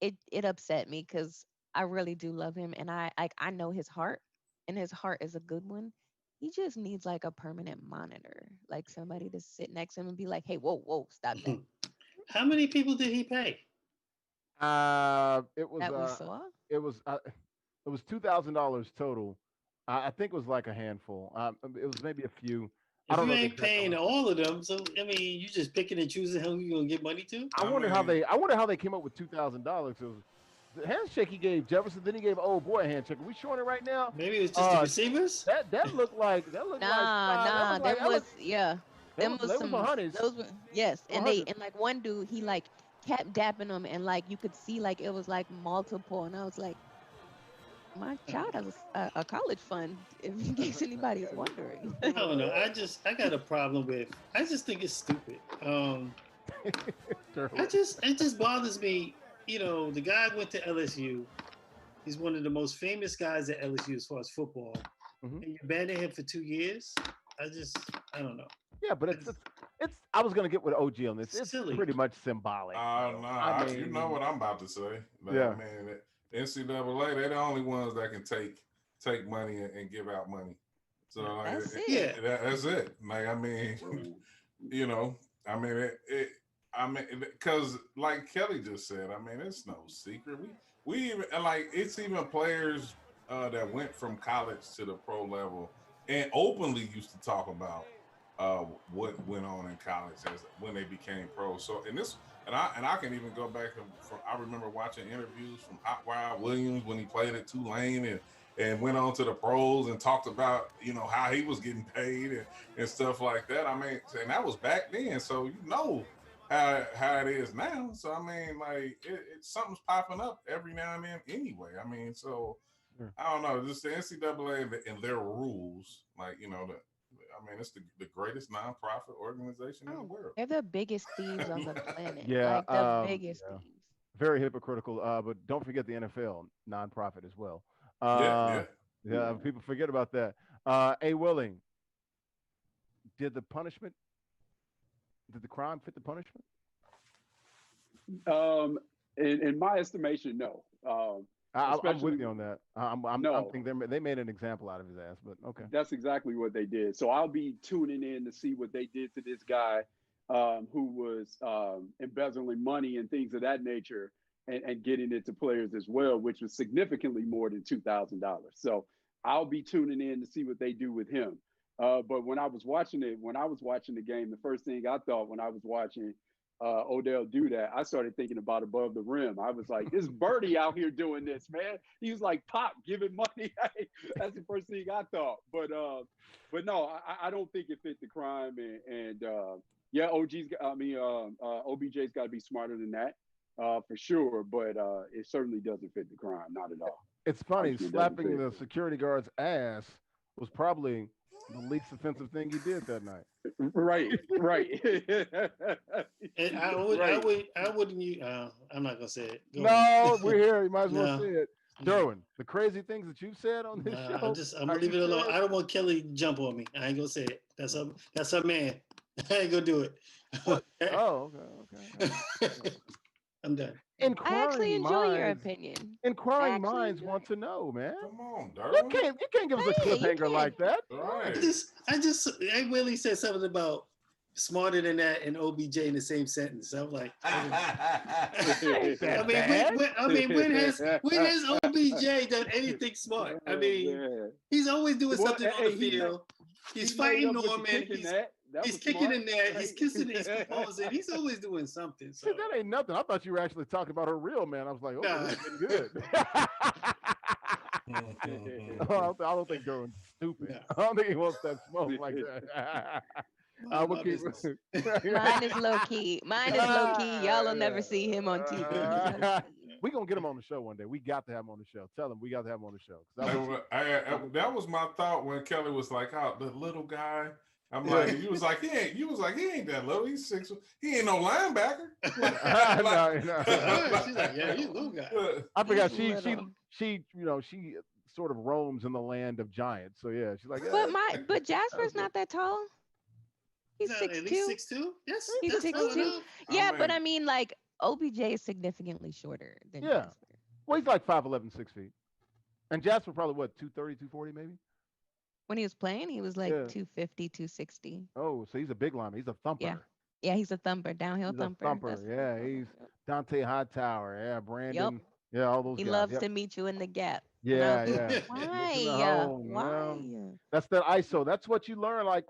[SPEAKER 4] it upset me because I really do love him and I know his heart and his heart is a good one. He just needs like a permanent monitor, like somebody to sit next to him and be like, hey, whoa, whoa, stop that.
[SPEAKER 3] How many people did he pay?
[SPEAKER 1] It was
[SPEAKER 4] That we saw.
[SPEAKER 1] it was it was $2,000 total. I think it was like a handful. It was maybe a few. I
[SPEAKER 3] If
[SPEAKER 1] don't
[SPEAKER 3] you
[SPEAKER 1] know the
[SPEAKER 3] ain't
[SPEAKER 1] exact
[SPEAKER 3] paying
[SPEAKER 1] number.
[SPEAKER 3] all of them, so I mean, you just picking and choosing who you gonna give money to.
[SPEAKER 1] I
[SPEAKER 5] I
[SPEAKER 1] wonder how
[SPEAKER 5] mean,
[SPEAKER 1] they. I wonder how they came up with $2,000. It was the handshake he gave Jefferson. Then he gave old boy a handshake. Are we showing it right now?
[SPEAKER 3] Maybe it was just the
[SPEAKER 1] Uh,
[SPEAKER 3] receivers.
[SPEAKER 1] that looked like that looked like
[SPEAKER 4] Nah,
[SPEAKER 1] five. That
[SPEAKER 4] nah.
[SPEAKER 1] looked like
[SPEAKER 4] Them was yeah. Them was
[SPEAKER 1] they was my
[SPEAKER 4] some
[SPEAKER 1] honeys.
[SPEAKER 4] those were yes.
[SPEAKER 1] My
[SPEAKER 4] And they
[SPEAKER 1] hundreds.
[SPEAKER 4] and like one dude he like kept dapping them and like you could see like it was like multiple and I was like, my child has a college fund if in case anybody is wondering.
[SPEAKER 3] I don't know. I got a problem with. I just think it's stupid.
[SPEAKER 1] Sure.
[SPEAKER 3] It just bothers me. You know, the guy went to LSU. He's one of the most famous guys at LSU as far as football.
[SPEAKER 1] Mhm.
[SPEAKER 3] And you abandon him for 2 years. I don't know.
[SPEAKER 1] Yeah, but it's. I was gonna get with OG on this. It's
[SPEAKER 3] Silly.
[SPEAKER 1] pretty much symbolic, though. I
[SPEAKER 5] nah, you know
[SPEAKER 1] mean,
[SPEAKER 5] what I'm about to say. Like, I
[SPEAKER 1] yeah.
[SPEAKER 5] mean, NCAA, they're the only ones that can take money and give out money. So like,
[SPEAKER 4] That's
[SPEAKER 3] Yeah.
[SPEAKER 4] it.
[SPEAKER 5] that's it. Like, I mean, you know, I mean, I mean, because like Kelly just said, I mean, it's no secret. We even like it's even players that went from college to the pro level and openly used to talk about what went on in college as when they became pros. So and I can even go back from I remember watching interviews from Hot Wild Williams when he played at Tulane and went on to the pros and talked about how he was getting paid and stuff like that. I mean, and that was back then, so how it is now. So I mean, like something's popping up every now and then anyway. I mean, so
[SPEAKER 1] Sure.
[SPEAKER 5] I don't know, just the NCAA and their rules, like I mean, it's the greatest nonprofit organization in the
[SPEAKER 4] Oh,
[SPEAKER 5] world.
[SPEAKER 4] they're the biggest thieves on the planet.
[SPEAKER 1] Yeah.
[SPEAKER 4] Like the biggest
[SPEAKER 1] Yeah.
[SPEAKER 4] thieves.
[SPEAKER 1] Very hypocritical. But don't forget the NFL nonprofit as well.
[SPEAKER 5] Yeah,
[SPEAKER 1] Uh,
[SPEAKER 5] yeah.
[SPEAKER 1] yeah, people forget about that. A Willing, did the punishment? Did the crime fit the punishment?
[SPEAKER 2] In my estimation, no.
[SPEAKER 1] I'm with
[SPEAKER 2] Especially
[SPEAKER 1] you on that. I'm
[SPEAKER 2] no.
[SPEAKER 1] thinking they made an example out of his ass, but okay.
[SPEAKER 2] That's exactly what they did. So I'll be tuning in to see what they did to this guy who was embezzling money and things of that nature and getting it to players as well, which was significantly more than $2,000. So I'll be tuning in to see what they do with him. But when I was watching the game, the first thing I thought when I was watching Odell do that, I started thinking about above the rim. I was like, this Birdie out here doing this, man. He was like, Pop, giving money. That's the first thing I thought. But no, I don't think it fit the crime. And yeah, OBJ's got to be smarter than that for sure. But it certainly doesn't fit the crime, not at all.
[SPEAKER 1] It's funny.
[SPEAKER 2] Punishment doesn't
[SPEAKER 1] Slapping
[SPEAKER 2] fit.
[SPEAKER 1] the security guard's ass was probably the least offensive thing he did that night.
[SPEAKER 2] Right, right,
[SPEAKER 3] And
[SPEAKER 2] right.
[SPEAKER 3] I wouldn't. I'm not gonna say it. Go
[SPEAKER 1] No,
[SPEAKER 3] on.
[SPEAKER 1] we're here. You might as well
[SPEAKER 3] No,
[SPEAKER 1] say it. Derwin, the crazy things that you've said on this show.
[SPEAKER 3] I'm
[SPEAKER 1] How
[SPEAKER 3] gonna leave
[SPEAKER 1] you
[SPEAKER 3] it alone.
[SPEAKER 1] said,
[SPEAKER 3] I don't want Kelly to jump on me. I ain't gonna say it. That's her man. I ain't gonna do
[SPEAKER 1] what?
[SPEAKER 3] it.
[SPEAKER 1] Oh, okay, okay. All right.
[SPEAKER 3] I'm done.
[SPEAKER 4] I actually
[SPEAKER 1] Inquiring
[SPEAKER 4] enjoy your
[SPEAKER 1] minds,
[SPEAKER 4] opinion. I
[SPEAKER 1] inquiring
[SPEAKER 4] actually
[SPEAKER 1] minds
[SPEAKER 4] enjoy
[SPEAKER 1] want
[SPEAKER 4] it.
[SPEAKER 1] to know, man.
[SPEAKER 5] Come on,
[SPEAKER 1] You
[SPEAKER 5] Derwin.
[SPEAKER 1] can't give us a
[SPEAKER 4] Say it. You
[SPEAKER 1] cliffhanger
[SPEAKER 4] can.
[SPEAKER 1] like that.
[SPEAKER 3] I
[SPEAKER 5] Right.
[SPEAKER 3] just, I just, I really said something about smarter than that and OBJ in the same sentence. I'm like,
[SPEAKER 1] Ain't
[SPEAKER 3] I
[SPEAKER 1] that
[SPEAKER 3] mean,
[SPEAKER 1] bad.
[SPEAKER 3] when has OBJ done anything smart? I
[SPEAKER 2] Oh
[SPEAKER 3] mean,
[SPEAKER 2] man.
[SPEAKER 3] he's always doing
[SPEAKER 2] Well,
[SPEAKER 3] something on the
[SPEAKER 2] hey,
[SPEAKER 3] field.
[SPEAKER 2] he
[SPEAKER 3] He's
[SPEAKER 2] made
[SPEAKER 3] fighting
[SPEAKER 2] up with the
[SPEAKER 3] Norman.
[SPEAKER 2] kicking that. That
[SPEAKER 3] He's
[SPEAKER 2] was
[SPEAKER 3] kicking
[SPEAKER 2] smart,
[SPEAKER 3] in there. He's
[SPEAKER 2] right?
[SPEAKER 3] kissing. He's proposing. He's always doing something.
[SPEAKER 1] See,
[SPEAKER 3] So
[SPEAKER 1] that ain't nothing. I thought you were actually talking about her real man. I was like, oh,
[SPEAKER 3] nah.
[SPEAKER 1] this is getting good. I don't think Derwin's stupid.
[SPEAKER 3] Nah.
[SPEAKER 1] I don't think he wants that smoke like that.
[SPEAKER 3] Mind
[SPEAKER 1] We'll
[SPEAKER 3] my
[SPEAKER 1] keep
[SPEAKER 3] business.
[SPEAKER 4] Mine is low key. Mine is low key. Y'all will never see him on TV. He's low key.
[SPEAKER 1] we gonna get him on the show one day. We got to have him on the show. Tell him we got to have him on the show.
[SPEAKER 5] That was my thought when Kelly was like, "Oh, the little guy." I'm
[SPEAKER 1] Yeah.
[SPEAKER 5] like, you was like, he ain't that little. He's 6. He ain't no linebacker.
[SPEAKER 1] No.
[SPEAKER 3] She's like, yeah, he's a little guy.
[SPEAKER 1] I forgot
[SPEAKER 4] He's
[SPEAKER 1] she
[SPEAKER 4] little.
[SPEAKER 1] she sort of roams in the land of giants. So yeah, she's like,
[SPEAKER 4] But Jasper's not that tall. He's
[SPEAKER 3] At
[SPEAKER 4] 6'2".
[SPEAKER 3] least 6'2". Yes,
[SPEAKER 4] He's
[SPEAKER 3] that's tall
[SPEAKER 4] 6'2".
[SPEAKER 3] enough.
[SPEAKER 4] Yeah, but
[SPEAKER 5] mean,
[SPEAKER 4] I mean, like OBJ is significantly shorter than
[SPEAKER 1] Yeah.
[SPEAKER 4] Jasper.
[SPEAKER 1] well, he's like 5'11", 6 feet, and Jasper probably what 230, 240 maybe.
[SPEAKER 4] When he was playing, he was like
[SPEAKER 1] Yeah.
[SPEAKER 4] 250, 260.
[SPEAKER 1] Oh, so he's a big lineman. He's a thumper.
[SPEAKER 4] Yeah. Yeah, he's a thumper, downhill
[SPEAKER 1] He's a
[SPEAKER 4] thumper.
[SPEAKER 1] thumper.
[SPEAKER 4] That's
[SPEAKER 1] Yeah,
[SPEAKER 4] what
[SPEAKER 1] he's
[SPEAKER 4] yep.
[SPEAKER 1] Dante Hightower. Yeah,
[SPEAKER 4] Yep.
[SPEAKER 1] Brandon. Yeah, all those
[SPEAKER 4] He
[SPEAKER 1] guys.
[SPEAKER 4] loves
[SPEAKER 1] Yep.
[SPEAKER 4] to meet you in the gap. And I
[SPEAKER 1] Yeah,
[SPEAKER 4] was
[SPEAKER 1] yeah.
[SPEAKER 4] like,
[SPEAKER 1] Missing the
[SPEAKER 4] why?
[SPEAKER 1] home. Well,
[SPEAKER 4] Why?
[SPEAKER 1] that's that ISO. That's what you learn. Like,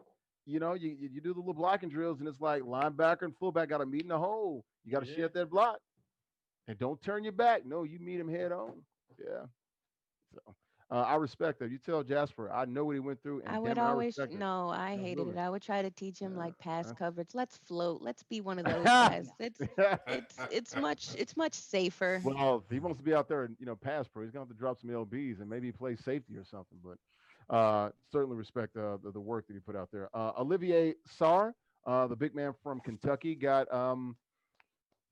[SPEAKER 1] you do the little blocking drills, and it's like linebacker and fullback got to meet in the hole. You got to
[SPEAKER 3] Yeah.
[SPEAKER 1] shed that block, and don't turn your back. No, you meet him head on. Yeah. So I respect that. You tell Jasper, I know what he went through,
[SPEAKER 4] I
[SPEAKER 1] and
[SPEAKER 4] would
[SPEAKER 1] damn it, I
[SPEAKER 4] always
[SPEAKER 1] respect it.
[SPEAKER 4] no, I hated it.
[SPEAKER 1] Absolutely.
[SPEAKER 4] I would try to teach him like pass coverage. Let's float. Let's be one of those
[SPEAKER 1] Yeah.
[SPEAKER 4] guys. It's much safer.
[SPEAKER 1] Well, if he wants to be out there and pass pro, he's gonna have to drop some LBs and maybe play safety or something. But certainly respect the work that he put out there. Olivier Sarr, the big man from Kentucky, got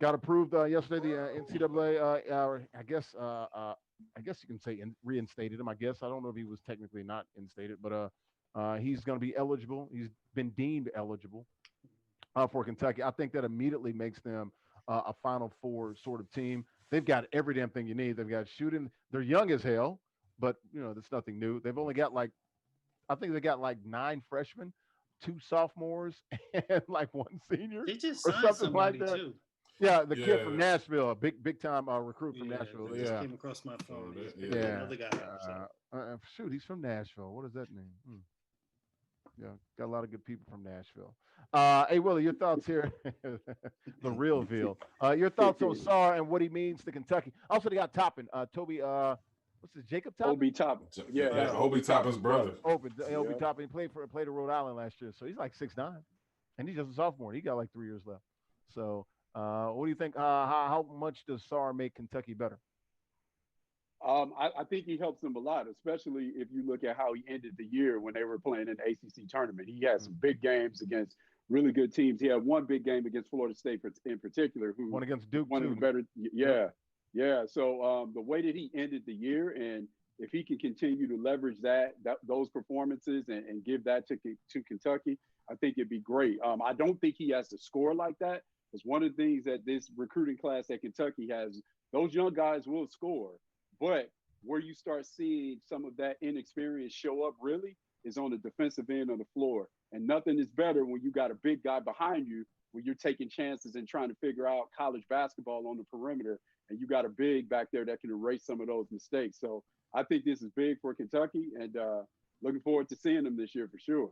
[SPEAKER 1] approved yesterday. The NCAA, I guess you can say reinstated him. I guess I don't know if he was technically not instated, but he's going to be eligible. He's been deemed eligible for Kentucky. I think that immediately makes them a Final Four sort of team. They've got every damn thing you need. They've got shooting. They're young as hell, but that's nothing new. They've only got I think they got like 9 freshmen, 2 sophomores, and like 1 senior
[SPEAKER 3] They just
[SPEAKER 1] or
[SPEAKER 3] signed
[SPEAKER 1] something like
[SPEAKER 3] somebody
[SPEAKER 1] that.
[SPEAKER 3] too.
[SPEAKER 1] Yeah, the kid
[SPEAKER 5] Yeah.
[SPEAKER 1] from Nashville, a big time recruit from
[SPEAKER 3] Yeah,
[SPEAKER 1] Nashville.
[SPEAKER 3] it just
[SPEAKER 1] Yeah,
[SPEAKER 3] came across my phone. They just picked
[SPEAKER 5] Yeah.
[SPEAKER 1] yeah.
[SPEAKER 3] another guy up. So.
[SPEAKER 1] Shoot, he's from Nashville. What does that mean? Yeah, got a lot of good people from Nashville. Hey, Willie, your thoughts here? The real Veal. Your thoughts on Sarr and what he means to Kentucky. Also, they got Toppin. Toby, what's his Jacob Toppin?
[SPEAKER 2] Obi Toppin. Yeah, that's
[SPEAKER 5] Obi Toppin's brother.
[SPEAKER 1] Obi
[SPEAKER 2] Yeah.
[SPEAKER 1] Toppin. He played at Rhode Island last year, so he's like 6'9", and he's just a sophomore. He got like 3 years left. So, what do you think? How much does Sarr make Kentucky better?
[SPEAKER 2] I think he helps them a lot, especially if you look at how he ended the year when they were playing in the ACC tournament. He had some big games against really good teams. He had one big game against Florida State in particular, who
[SPEAKER 1] One against Duke
[SPEAKER 2] one of
[SPEAKER 1] too.
[SPEAKER 2] the better. Yeah, yeah. So the way that he ended the year, and if he can continue to leverage those performances and give that to Kentucky, I think it'd be great. I don't think he has to score like that, because one of the things that this recruiting class at Kentucky has, those young guys will score, but where you start seeing some of that inexperience show up really is on the defensive end of the floor. And nothing is better when you got a big guy behind you, when you're taking chances and trying to figure out college basketball on the perimeter, and you got a big back there that can erase some of those mistakes. So I think this is big for Kentucky, and looking forward to seeing them this year for sure.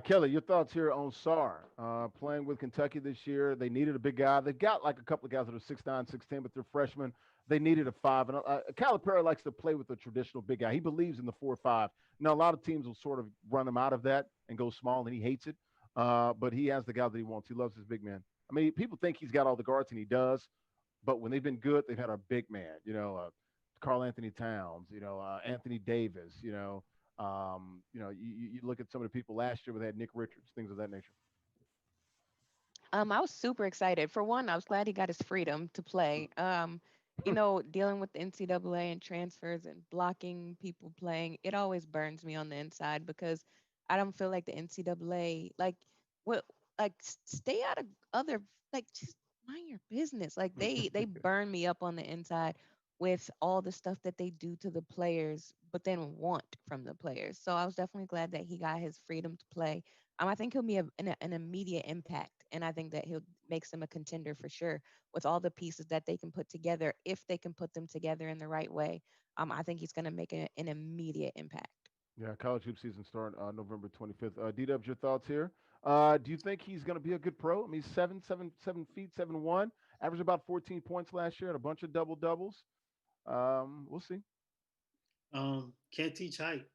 [SPEAKER 1] Kelly, your thoughts here on Sarr playing with Kentucky this year? They needed a big guy. They've got like a couple of guys that are 6'9", 6'10", but they're freshmen. They needed a 5. And Calipari likes to play with a traditional big guy. He believes in the 4-5. Now, a lot of teams will sort of run him out of that and go small, and he hates it. But he has the guy that he wants. He loves his big man. I mean, people think he's got all the guards, and he does. But when they've been good, they've had a big man. Carl Anthony Towns. Anthony Davis. You look at some of the people last year. We had Nick Richards, things of that nature.
[SPEAKER 4] I was super excited. For one, I was glad he got his freedom to play. Dealing with the NCAA and transfers and blocking people playing, it always burns me on the inside because I don't feel like the NCAA, like, what, like, stay out of other, like, just mind your business. Like they burn me up on the inside with all the stuff that they do to the players, but then want from the players. So I was definitely glad that he got his freedom to play. I think he'll be an immediate impact, and I think that he'll makes him a contender for sure with all the pieces that they can put together. If they can put them together in the right way, I think he's going to make an immediate impact.
[SPEAKER 1] Yeah, college hoop season starting November 25th. D-Dubs, your thoughts here? Do you think he's going to be a good pro? I mean, 7 feet, 7'1", averaged about 14 points last year and a bunch of double doubles. We'll see.
[SPEAKER 3] Can't teach height.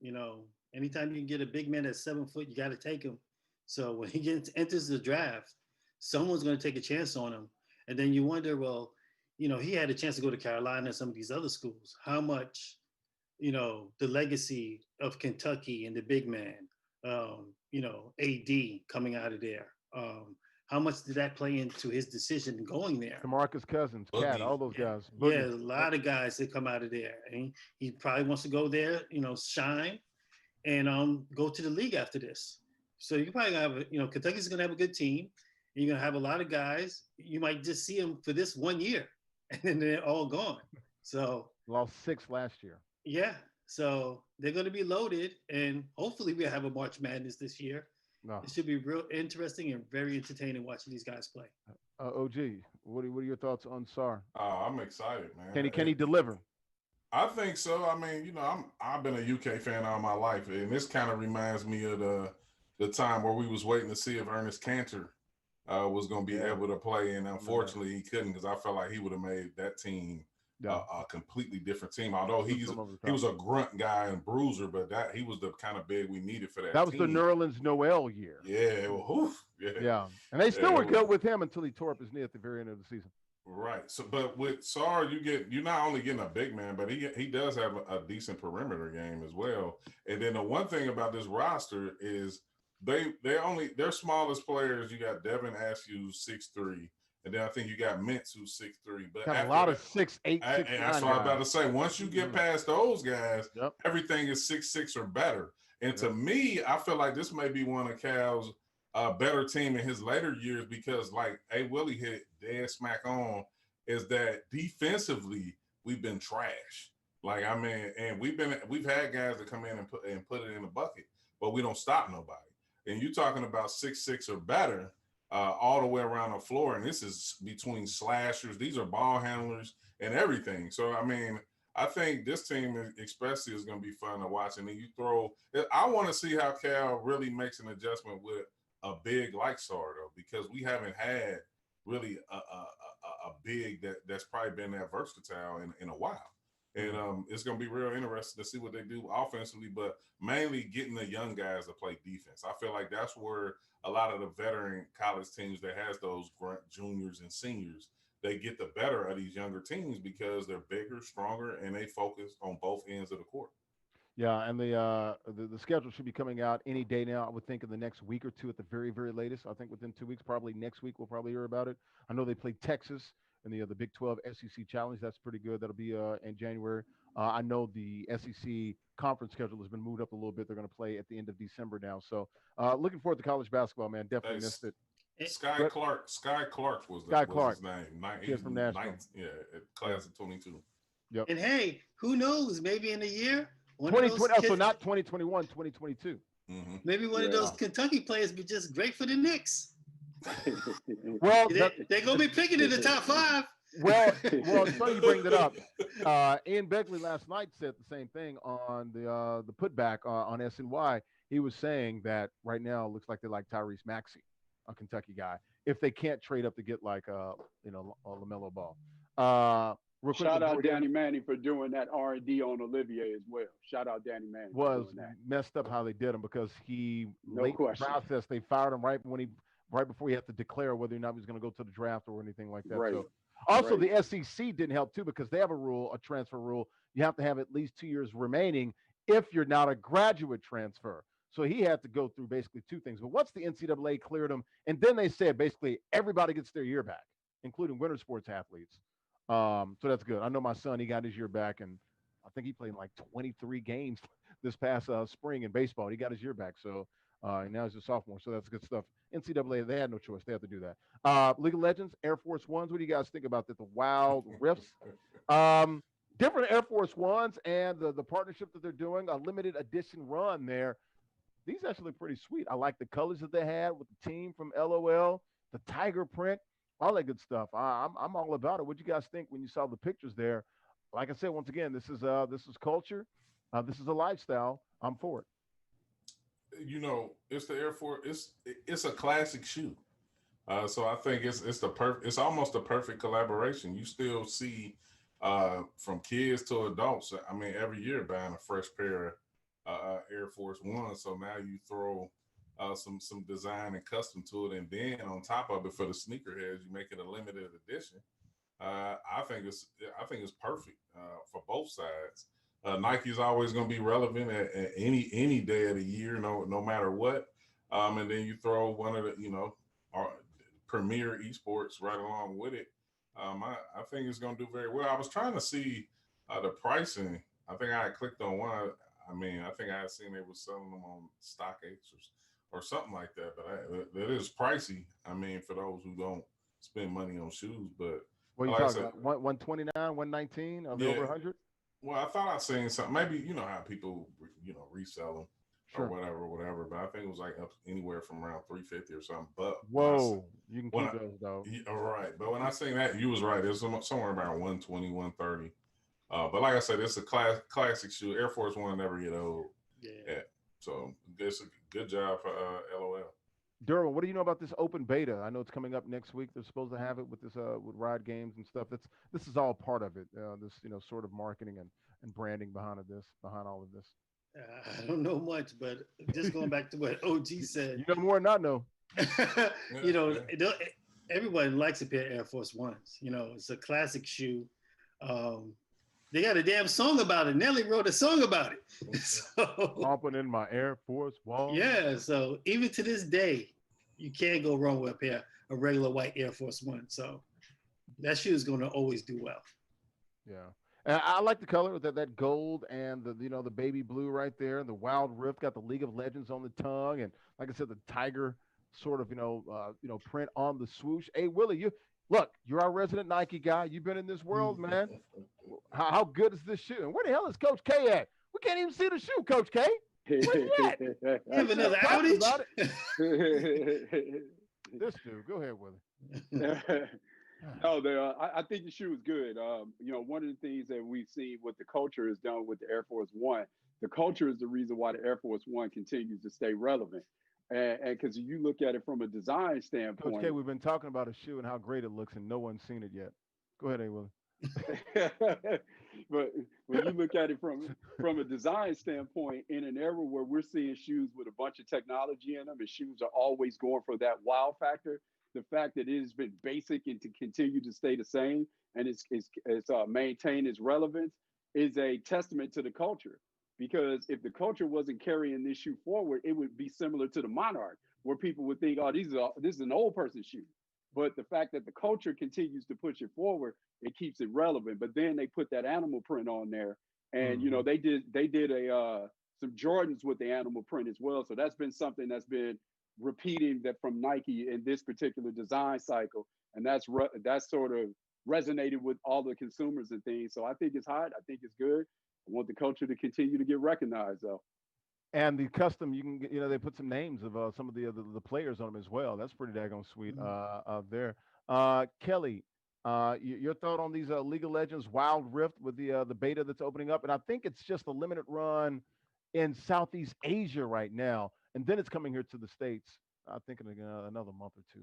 [SPEAKER 3] You know, anytime you can get a big man that's 7 foot, you got to take him. So when he enters the draft, someone's going to take a chance on him. And then you wonder, well, he had a chance to go to Carolina and some of these other schools. How much, the legacy of Kentucky and the big man, AD coming out of there. How much did that play into his decision going there?
[SPEAKER 1] DeMarcus Cousins, Cat,
[SPEAKER 5] Boogie.
[SPEAKER 1] all those guys.
[SPEAKER 3] Yeah,
[SPEAKER 1] Boogie.
[SPEAKER 3] a lot of guys that come out of there. And he probably wants to go there, shine and go to the league after this. So you probably have, Kentucky's going to have a good team. And you're going to have a lot of guys. You might just see them for this 1 year, and then they're all gone. So
[SPEAKER 1] Lost 6 last year.
[SPEAKER 3] yeah, so they're going to be loaded, and hopefully we'll have a March Madness this year.
[SPEAKER 1] No.
[SPEAKER 3] It should be real interesting and very entertaining watching these guys play.
[SPEAKER 1] OG, what are your thoughts on Sar?
[SPEAKER 5] I'm excited, man.
[SPEAKER 1] Can he deliver?
[SPEAKER 5] I think so. I mean, I've been a UK fan all my life, and this kind of reminds me of the time where we was waiting to see if Ernest Cantor was going to be able to play, and unfortunately he couldn't, because I felt like he would have made that team a completely different team. Although he was a grunt guy and bruiser, but he was the kind of big we needed for that.
[SPEAKER 1] That was
[SPEAKER 5] team.
[SPEAKER 1] the Nerlens Noel year.
[SPEAKER 5] Yeah,
[SPEAKER 1] yeah, and they still were good with him until he tore up his knee at the very end of the season.
[SPEAKER 5] Right. So, but with Sar, you're not only getting a big man, but he does have a decent perimeter game as well. And then the one thing about this roster is their smallest players. You got Devin Askew 6'3", and then I think you got Mintz who's 6'3". But
[SPEAKER 1] got a lot of 6'8", 6'9".
[SPEAKER 5] That's what I'm about to say. Once you get past those guys, everything is 6'6" or better. And to me, I feel like this may be one of Cal's better team in his later years, because like A. Willie hit dead smack on, is that defensively we've been trash. Like, I mean, and we've had guys that come in and put it in the bucket, but we don't stop nobody. And you're talking about 6'6" or better all the way around the floor, and this is between slashers. These are ball handlers and everything. So I mean, I think this team especially is going to be fun to watch. And then I want to see how Cal really makes an adjustment with a big like Sar, though, because we haven't had really a big that's probably been that versatile in a while. And it's going to be real interesting to see what they do offensively, but mainly getting the young guys to play defense. I feel like that's where a lot of the veteran college teams that has those grunt juniors and seniors, they get the better of these younger teams because they're bigger, stronger, and they focus on both ends of the court.
[SPEAKER 1] Yeah, and the schedule should be coming out any day now. I would think in the next week or two at the very, very latest. I think within 2 weeks, probably next week, we'll probably hear about it. I know they play Texas in the Big 12 SEC Challenge. That's pretty good. That'll be in January. I know the SEC conference schedule has been moved up a little bit. They're going to play at the end of December now. So looking forward to college basketball, man. Definitely missed it.
[SPEAKER 5] Sky Clark was his name.
[SPEAKER 1] He's from Nashville.
[SPEAKER 5] Class of 22.
[SPEAKER 3] Yep. And hey, who knows? Maybe in a year.
[SPEAKER 1] 2020, so not 2021, 2022.
[SPEAKER 5] Mm-hmm.
[SPEAKER 3] Maybe one of those Kentucky players be just great for the Knicks.
[SPEAKER 1] Well,
[SPEAKER 3] they're going to be picking in the top 5.
[SPEAKER 1] Well, so you bring that up. Ian Begley last night said the same thing on the putback on SNY. He was saying that right now it looks like they like Tyrese Maxey, a Kentucky guy, if they can't trade up to get like a LaMelo Ball.
[SPEAKER 2] Shout out Danny Manning for doing that R&D on Olivier as well. Shout out Danny Manning.
[SPEAKER 1] Was messed up how they did him, because he late process they fired him right before he had to declare whether or not he was going to go to the draft or anything like that.
[SPEAKER 2] Right.
[SPEAKER 1] So also the SEC didn't help too, because they have a transfer rule. You have to have at least 2 years remaining if you're not a graduate transfer. So he had to go through basically 2 things. But once the NCAA cleared him, and then they said basically everybody gets their year back, including winter sports athletes. So that's good. I know my son, he got his year back, and I think he played like 23 games this past spring in baseball. He got his year back. So And now he's a sophomore, so that's good stuff. NCAA, they had no choice; they had to do that. League of Legends, Air Force Ones. What do you guys think about that? The Wild Rifts, um, different Air Force Ones, and the partnership that they're doing, a limited edition run there. These actually look pretty sweet. I like the colors that they had with the team from LOL, the tiger print, all that good stuff. I'm all about it. What you guys think when you saw the pictures there? Like I said, once again, this is culture, this is a lifestyle. I'm for it.
[SPEAKER 5] It's the Air Force. It's a classic shoe. So I think it's almost a perfect collaboration. You still see from kids to adults. I mean, every year buying a fresh pair of Air Force One. So now you throw some design and custom to it, and then on top of it for the sneakerheads, you make it a limited edition. I think it's perfect for both sides. Nike's always going to be relevant at any day of the year, no matter what. And then you throw one of the our premier esports right along with it. I think it's going to do very well. I was trying to see the pricing. I think I had clicked on one. I mean, I think I had seen they were selling them on StockX or something like that. But that is pricey. I mean, for those who don't spend money on shoes, but
[SPEAKER 1] What are you
[SPEAKER 5] like I
[SPEAKER 1] talking
[SPEAKER 5] said,
[SPEAKER 1] about? 129, 119? Are they
[SPEAKER 5] yeah.
[SPEAKER 1] over 100?
[SPEAKER 5] Well, I thought I'd seen something. Maybe how people resell them or
[SPEAKER 1] Sure.
[SPEAKER 5] whatever. But I think it was like up anywhere from around 350 or something. But
[SPEAKER 1] Whoa, you can
[SPEAKER 5] when
[SPEAKER 1] keep
[SPEAKER 5] I
[SPEAKER 1] those though.
[SPEAKER 5] all right, but when I seen that, you was right. It was somewhere around 120, 130. But like I said, it's a classic shoe. Air Force One never get old.
[SPEAKER 3] Yeah.
[SPEAKER 5] Yeah. So it's a good job for LOL.
[SPEAKER 1] Durham, what do you know about this open beta? I know it's coming up next week. They're supposed to have it with this with Ride Games and stuff. This is all part of it. This sort of marketing and branding behind all of this.
[SPEAKER 3] I don't know much, but just going back to what OG said,
[SPEAKER 1] You know more than I know.
[SPEAKER 3] you know,
[SPEAKER 5] Yeah.
[SPEAKER 3] everybody likes a pair of Air Force Ones. You know, it's a classic shoe. Um, they got a damn song about it. Nelly wrote a song about it. So
[SPEAKER 1] Stomping in my Air Force One.
[SPEAKER 3] yeah, so even to this day, you can't go wrong with a regular white Air Force One. So that shoe is going to always do well.
[SPEAKER 1] Yeah. And I like the color that gold and the baby blue right there. The Wild Rift got the League of Legends on the tongue, and like I said, the tiger sort of print on the swoosh. Hey Willie, you're our resident Nike guy. You've been in this world, man. How good is this shoe? And where the hell is Coach K at? We can't even see the shoe, Coach K. Where you at?
[SPEAKER 3] You have another
[SPEAKER 1] Talking
[SPEAKER 3] outage?
[SPEAKER 1] about it. This dude, go ahead, Willie.
[SPEAKER 2] No, I think the shoe is good. One of the things that we've seen what the culture has done with the Air Force One, the culture is the reason why the Air Force One continues to stay relevant. And because you look at it from a design
[SPEAKER 1] Coach K,
[SPEAKER 2] standpoint,
[SPEAKER 1] we've been talking about a shoe and how great it looks, and no one's seen it yet. Go ahead, A. Willie.
[SPEAKER 2] but when you look at it from a design standpoint, in an era where we're seeing shoes with a bunch of technology in them, and shoes are always going for that wow factor, the fact that it has been basic and to continue to stay the same and it's maintained its relevance is a testament to the culture. Because if the culture wasn't carrying this shoe forward, it would be similar to the Monarch, where people would think, "Oh, this is an old person's shoe." But the fact that the culture continues to push it forward, it keeps it relevant. But then they put that animal print on there, and
[SPEAKER 1] Mhm.
[SPEAKER 2] they did a some Jordans with the animal print as well. So that's been something that's been repeating that from Nike in this particular design cycle, and that's sort of resonated with all the consumers and things. So I think it's hot. I think it's good. I want the culture to continue to get recognized, though.
[SPEAKER 1] And the custom, you can get, they put some names of some of the players on them as well. That's pretty daggone sweet. There, Kelly, your thought on these League of Legends Wild Rift with the beta that's opening up, and I think it's just a limited run in Southeast Asia right now, and then it's coming here to the states. I think in another month or two,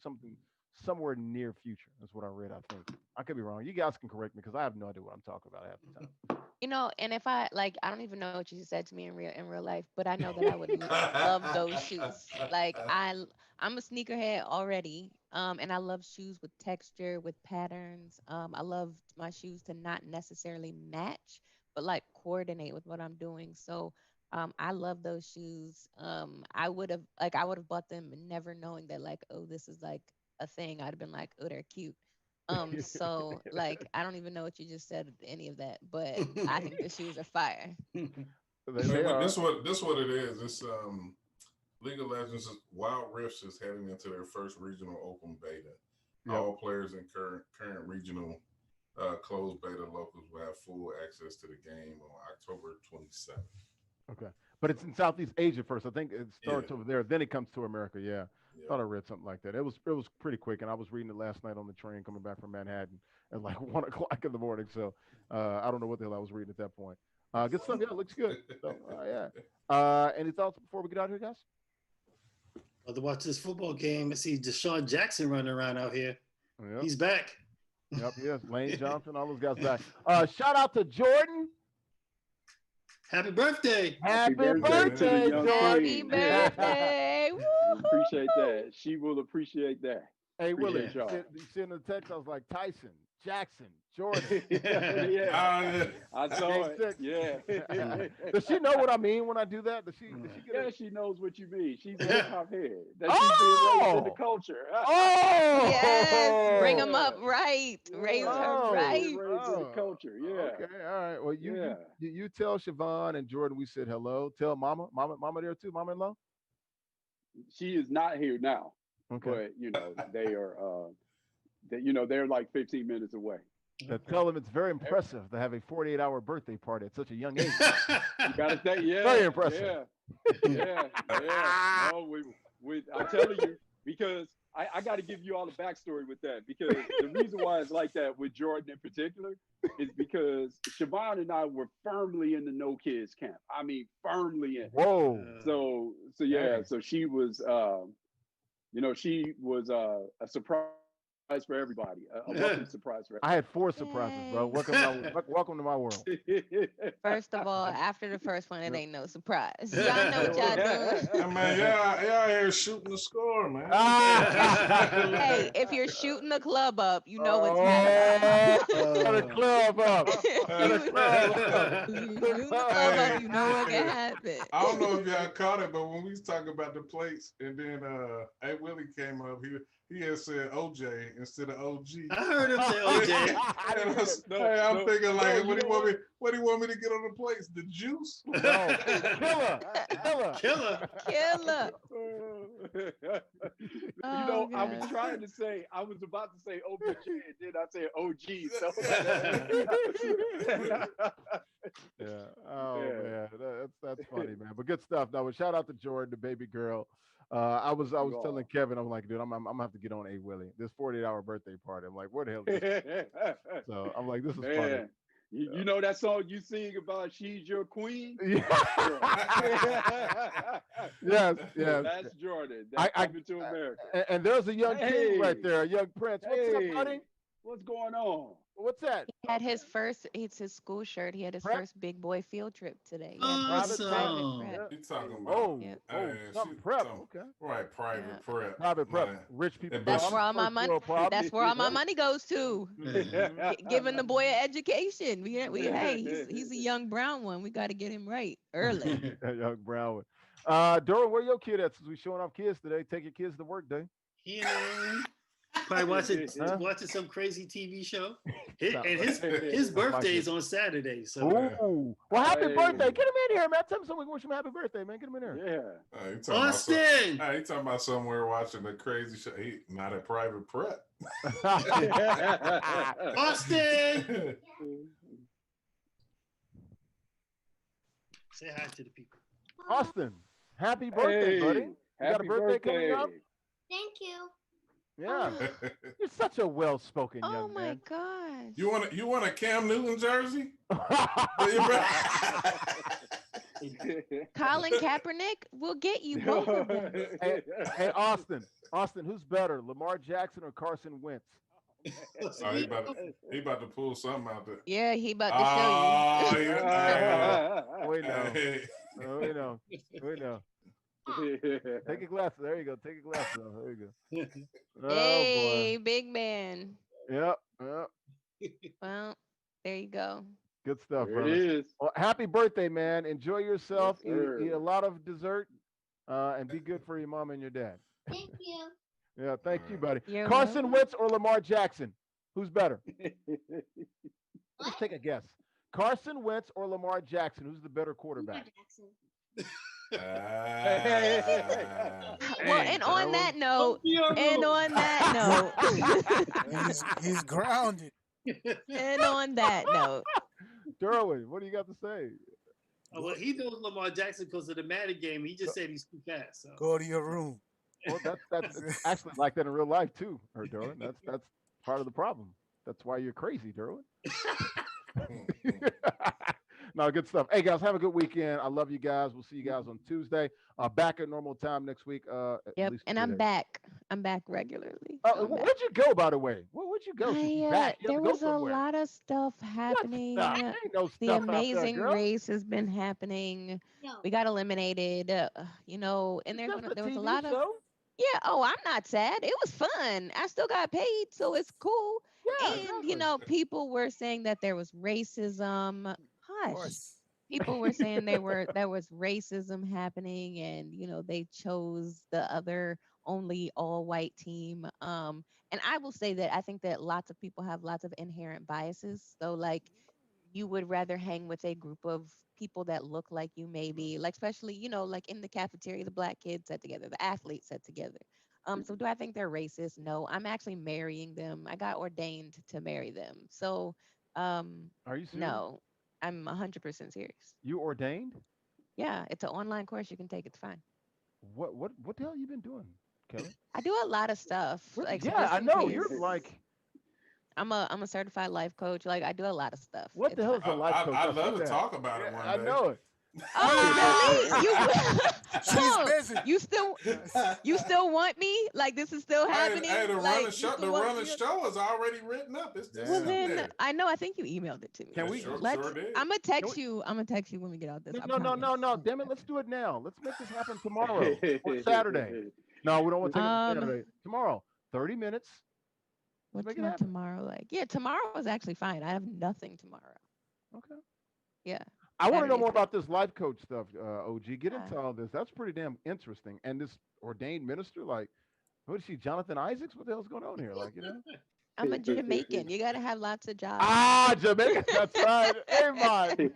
[SPEAKER 1] something somewhere near future. That's what I read. I think I could be wrong. You guys can correct me because I have no idea what I'm talking about half the time.
[SPEAKER 4] And if I like, I don't even know what you said to me in real life, but I know that I would love those shoes. Like I'm a sneakerhead already, and I love shoes with texture, with patterns. I love my shoes to not necessarily match, but like coordinate with what I'm doing. So, I love those shoes. I would have bought them never knowing that like, oh, this is like a thing. I'd have been like, oh, they're cute. So like I don't even know what you just said any of that, but I think the shoes are fire.
[SPEAKER 1] They
[SPEAKER 5] But
[SPEAKER 1] are.
[SPEAKER 5] this what it is. It's League of Legends Wild Rifts is heading into their first regional open beta.
[SPEAKER 1] Yep.
[SPEAKER 5] All players in current regional closed beta locals will have full access to the game on October 27th.
[SPEAKER 1] Okay. But it's in Southeast Asia first. I think it starts over there. Then it comes to America. Yeah. Thought I read something like that. It was pretty quick, and I was reading it last night on the train coming back from Manhattan at like 1:00 in the morning. So I don't know what the hell I was reading at that point. Good stuff. Yeah, it looks good. So yeah. Any thoughts before we get out of here, guys?
[SPEAKER 3] Well, to watch this football game and see Deshaun Jackson running around out here.
[SPEAKER 1] Yep.
[SPEAKER 3] He's back.
[SPEAKER 1] Yep, yes. Lane Johnson, all those guys back. Shout out to Jordan.
[SPEAKER 3] Happy birthday.
[SPEAKER 1] Happy
[SPEAKER 2] to
[SPEAKER 1] birthday,
[SPEAKER 2] the young
[SPEAKER 1] Jordan.
[SPEAKER 4] Happy
[SPEAKER 2] queen.
[SPEAKER 4] birthday.
[SPEAKER 2] Appreciate that. She will appreciate that.
[SPEAKER 1] Hey, Willie,
[SPEAKER 2] Appreciate y'all.
[SPEAKER 1] you send the text. I was like, Tyson, Jackson, Jordan.
[SPEAKER 2] Yeah. I saw it. Yeah.
[SPEAKER 1] Does she know what I mean when I do that? Does she get
[SPEAKER 2] Yeah,
[SPEAKER 1] it?
[SPEAKER 2] she knows what you mean. She's a hip hop head. That she's being raised in the culture.
[SPEAKER 1] Oh,
[SPEAKER 4] Yes. Bring them up right. Raise her right.
[SPEAKER 2] Raised in the culture. Yeah.
[SPEAKER 1] Okay, all right. Well, you tell Siobhan and Jordan we said hello. Tell Mama there too. Mama-in-law.
[SPEAKER 2] She is not here now.
[SPEAKER 1] Okay.
[SPEAKER 2] But they are they're like 15 minutes away.
[SPEAKER 1] Tell them it's very impressive to have a 48-hour birthday party at such a young age.
[SPEAKER 2] You gotta say, yeah.
[SPEAKER 1] Very impressive.
[SPEAKER 2] Yeah. No, I'm telling you, because I got to give you all the backstory with that, because the reason why it's like that with Jordan in particular is because Siobhan and I were firmly in the no kids camp. I mean, firmly in.
[SPEAKER 1] Whoa.
[SPEAKER 2] So yeah, so she was, she was a surprise for everybody. A welcome surprise for everybody.
[SPEAKER 1] I had 4 surprises, bro. Welcome to my world.
[SPEAKER 4] First of all, after the first one, it ain't no surprise. Y'all know what y'all doing.
[SPEAKER 5] I mean, y'all here shooting the score, man.
[SPEAKER 4] Hey, if you're shooting the club up, you know what's happening.
[SPEAKER 1] The club up.
[SPEAKER 4] You know what can happen.
[SPEAKER 5] I don't know if y'all caught it, but when we was talking about the plates, and then A. Willie came up, he had said OJ instead of OG.
[SPEAKER 3] I heard him say OJ.
[SPEAKER 5] I'm thinking like, what do you want me to get on the plates? The juice?
[SPEAKER 1] No. Killer.
[SPEAKER 2] I was trying to say, I was about to say OBJ, and then I said OG. So.
[SPEAKER 1] Yeah. Oh man, that's funny, man. But good stuff. No, but shout out to Jordan, the baby girl. I was telling Kevin, I'm like, dude, I'm gonna have to get on A. Willie. This 48-hour birthday party. I'm like, where the hell is this? So I'm like, this is funny.
[SPEAKER 2] You know that song you sing about she's your queen?
[SPEAKER 1] Yeah. Yes.
[SPEAKER 2] That's Jordan. That's coming to America.
[SPEAKER 1] And there's a young king right there, a young prince. What's up, buddy?
[SPEAKER 2] What's going on?
[SPEAKER 1] What's that?
[SPEAKER 4] He had his first, it's his school shirt. He had his first big boy field trip today.
[SPEAKER 3] Awesome.
[SPEAKER 5] You talking about?
[SPEAKER 1] Something prep. Okay.
[SPEAKER 5] Right, private prep.
[SPEAKER 1] Private prep. Rich people.
[SPEAKER 4] That's where all my money. That's where all my money goes to. Giving the boy an education. He's a young brown one. We got to get him right early.
[SPEAKER 1] Young brown one. Dora, where your kid at? Since we showing off kids today, take your kids to work day.
[SPEAKER 3] Probably watching some crazy TV show. His birthday is on Saturday. So
[SPEAKER 1] well, happy birthday. Get him in here, man. Tell him something. Wish him happy birthday, man. Get him in here.
[SPEAKER 2] Yeah.
[SPEAKER 3] Austin.
[SPEAKER 5] He talking about somewhere watching the crazy show. He not a private prep.
[SPEAKER 3] Austin. Say hi to the people.
[SPEAKER 1] Austin, happy birthday, buddy. You got a birthday coming up?
[SPEAKER 7] Thank you.
[SPEAKER 1] Yeah. You're such a well-spoken young man.
[SPEAKER 4] Oh my gosh.
[SPEAKER 5] You want a Cam Newton jersey?
[SPEAKER 4] Colin Kaepernick, we'll get you both of them.
[SPEAKER 1] Hey, Austin, who's better, Lamar Jackson or Carson Wentz?
[SPEAKER 5] He about to pull something out there.
[SPEAKER 4] Yeah, he about to show you.
[SPEAKER 1] We know. Take your glasses. There you go. Take your glasses off. There you go.
[SPEAKER 4] Hey, boy. Big man.
[SPEAKER 1] Yep.
[SPEAKER 4] Well, there you go.
[SPEAKER 1] Good stuff,
[SPEAKER 2] there
[SPEAKER 1] brother.
[SPEAKER 2] it is.
[SPEAKER 1] Well, happy birthday, man. Enjoy yourself.
[SPEAKER 2] Yes,
[SPEAKER 1] eat a lot of dessert, and be good for your mom and your dad.
[SPEAKER 7] Thank you.
[SPEAKER 1] Yeah, thank you, buddy.
[SPEAKER 4] You're
[SPEAKER 1] Carson
[SPEAKER 4] welcome.
[SPEAKER 1] Wentz or Lamar Jackson? Who's better? Let's take a guess. Carson Wentz or Lamar Jackson? Who's the better quarterback?
[SPEAKER 4] Well,
[SPEAKER 1] Dang,
[SPEAKER 4] and on
[SPEAKER 1] Derwin.
[SPEAKER 4] that note, and on that note,
[SPEAKER 6] He's grounded.
[SPEAKER 4] and on that note,
[SPEAKER 1] Derwin, what do you got to say?
[SPEAKER 3] Oh, well, he knows Lamar Jackson because of the Madden game. He just said he's too fast. So.
[SPEAKER 6] Go to your room.
[SPEAKER 1] Well, that's it's actually like that in real life too, Derwin. That's part of the problem. That's why you're crazy, Derwin. No, good stuff. Hey guys, have a good weekend. I love you guys. We'll see you guys on Tuesday. Back at normal time next week. At
[SPEAKER 4] yep.
[SPEAKER 1] least
[SPEAKER 4] And
[SPEAKER 1] 3
[SPEAKER 4] I'm
[SPEAKER 1] days.
[SPEAKER 4] back. I'm back regularly. So I'm back.
[SPEAKER 1] Where'd you go, by the way? Where'd you go? Since you back, you have
[SPEAKER 4] There
[SPEAKER 1] to go
[SPEAKER 4] was a
[SPEAKER 1] somewhere.
[SPEAKER 4] lot of stuff
[SPEAKER 1] What stuff?
[SPEAKER 4] happening.
[SPEAKER 1] Ain't no
[SPEAKER 4] The
[SPEAKER 1] stuff out there,
[SPEAKER 4] amazing
[SPEAKER 1] girl.
[SPEAKER 4] race has been happening.
[SPEAKER 7] No.
[SPEAKER 4] We got eliminated. And
[SPEAKER 1] It's just a
[SPEAKER 4] there was a
[SPEAKER 1] TV
[SPEAKER 4] lot of
[SPEAKER 1] show.
[SPEAKER 4] yeah. Oh, I'm not sad. It was fun. I still got paid, so it's cool.
[SPEAKER 1] Yeah,
[SPEAKER 4] And
[SPEAKER 1] exactly.
[SPEAKER 4] people were saying that there was racism.
[SPEAKER 6] Of
[SPEAKER 4] Hush.
[SPEAKER 6] course.
[SPEAKER 4] People were saying there was racism happening, and they chose the other only all white team. And I will say that I think that lots of people have lots of inherent biases. So like you would rather hang with a group of people that look like you, maybe, like especially like in the cafeteria, the black kids sat together, the athletes sat together. So do I think they're racist? No, I'm actually marrying them. I got ordained to marry them. So
[SPEAKER 1] Are you serious?
[SPEAKER 4] no, I'm 100% serious.
[SPEAKER 1] You ordained?
[SPEAKER 4] Yeah, it's an online course you can take. It's fine.
[SPEAKER 1] What the hell you been doing, Kelly?
[SPEAKER 4] I do a lot of stuff. Like so
[SPEAKER 1] Yeah,
[SPEAKER 4] just
[SPEAKER 1] I
[SPEAKER 4] in
[SPEAKER 1] know.
[SPEAKER 4] case.
[SPEAKER 1] You're like,
[SPEAKER 4] I'm a certified life coach. Like I do a lot of stuff.
[SPEAKER 1] what the
[SPEAKER 4] It's
[SPEAKER 1] hell
[SPEAKER 4] fine.
[SPEAKER 1] is a life coach?
[SPEAKER 5] I'd
[SPEAKER 1] I see
[SPEAKER 5] love to
[SPEAKER 1] that.
[SPEAKER 5] talk about it
[SPEAKER 1] Yeah,
[SPEAKER 5] one
[SPEAKER 1] I
[SPEAKER 5] day.
[SPEAKER 1] know it.
[SPEAKER 4] Oh, really?
[SPEAKER 6] She's
[SPEAKER 4] Oh,
[SPEAKER 6] busy.
[SPEAKER 4] you still want me? Like this is still happening?
[SPEAKER 5] Hey, the
[SPEAKER 4] Like
[SPEAKER 5] running show, is already written up. It's just
[SPEAKER 4] well
[SPEAKER 5] sitting
[SPEAKER 4] then
[SPEAKER 5] there.
[SPEAKER 4] I know. I think you emailed it to me.
[SPEAKER 1] Can
[SPEAKER 5] Yeah,
[SPEAKER 1] we?
[SPEAKER 5] sure did.
[SPEAKER 4] I'm gonna
[SPEAKER 1] Can
[SPEAKER 4] text
[SPEAKER 1] we?
[SPEAKER 4] you. I'm gonna text you when we get out this. I
[SPEAKER 1] No,
[SPEAKER 4] promise.
[SPEAKER 1] Damn it, let's do it now. Let's make this happen tomorrow or Saturday. No, we don't want to take it to Saturday. Tomorrow, 30 minutes. Let's
[SPEAKER 4] What's
[SPEAKER 1] make it
[SPEAKER 4] my
[SPEAKER 1] happen.
[SPEAKER 4] tomorrow like? Yeah, tomorrow is actually fine. I have nothing tomorrow.
[SPEAKER 1] Okay.
[SPEAKER 4] Yeah.
[SPEAKER 1] I want to know
[SPEAKER 4] Saturday's
[SPEAKER 1] more
[SPEAKER 4] fine.
[SPEAKER 1] about this life coach stuff, OG. Get
[SPEAKER 4] Yeah.
[SPEAKER 1] into all this. That's pretty damn interesting. And this ordained minister, like, what is she, Jonathan Isaacs? What the hell's going on here? Like,
[SPEAKER 4] I'm a Jamaican. You gotta have lots of jobs.
[SPEAKER 1] Ah, Jamaica. That's right. Hey, man.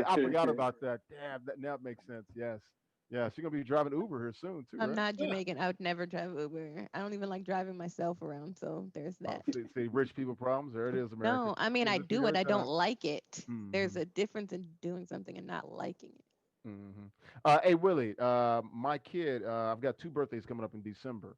[SPEAKER 1] I forgot about that. Damn, that now it makes sense. Yes. Yeah, she's gonna be driving Uber here soon too,
[SPEAKER 4] I'm
[SPEAKER 1] right?
[SPEAKER 4] not Jamaican. I would never drive Uber. I don't even like driving myself around. So there's
[SPEAKER 1] Oh,
[SPEAKER 4] that.
[SPEAKER 1] see, rich people problems. There it is, America.
[SPEAKER 4] No, I mean I
[SPEAKER 1] This week
[SPEAKER 4] do it.
[SPEAKER 1] every
[SPEAKER 4] I don't
[SPEAKER 1] time.
[SPEAKER 4] like it. There's
[SPEAKER 1] Mm-hmm.
[SPEAKER 4] a difference in doing something and not liking it.
[SPEAKER 1] Mm-hmm. Hey, Willie, my kid, I've got 2 birthdays coming up in December.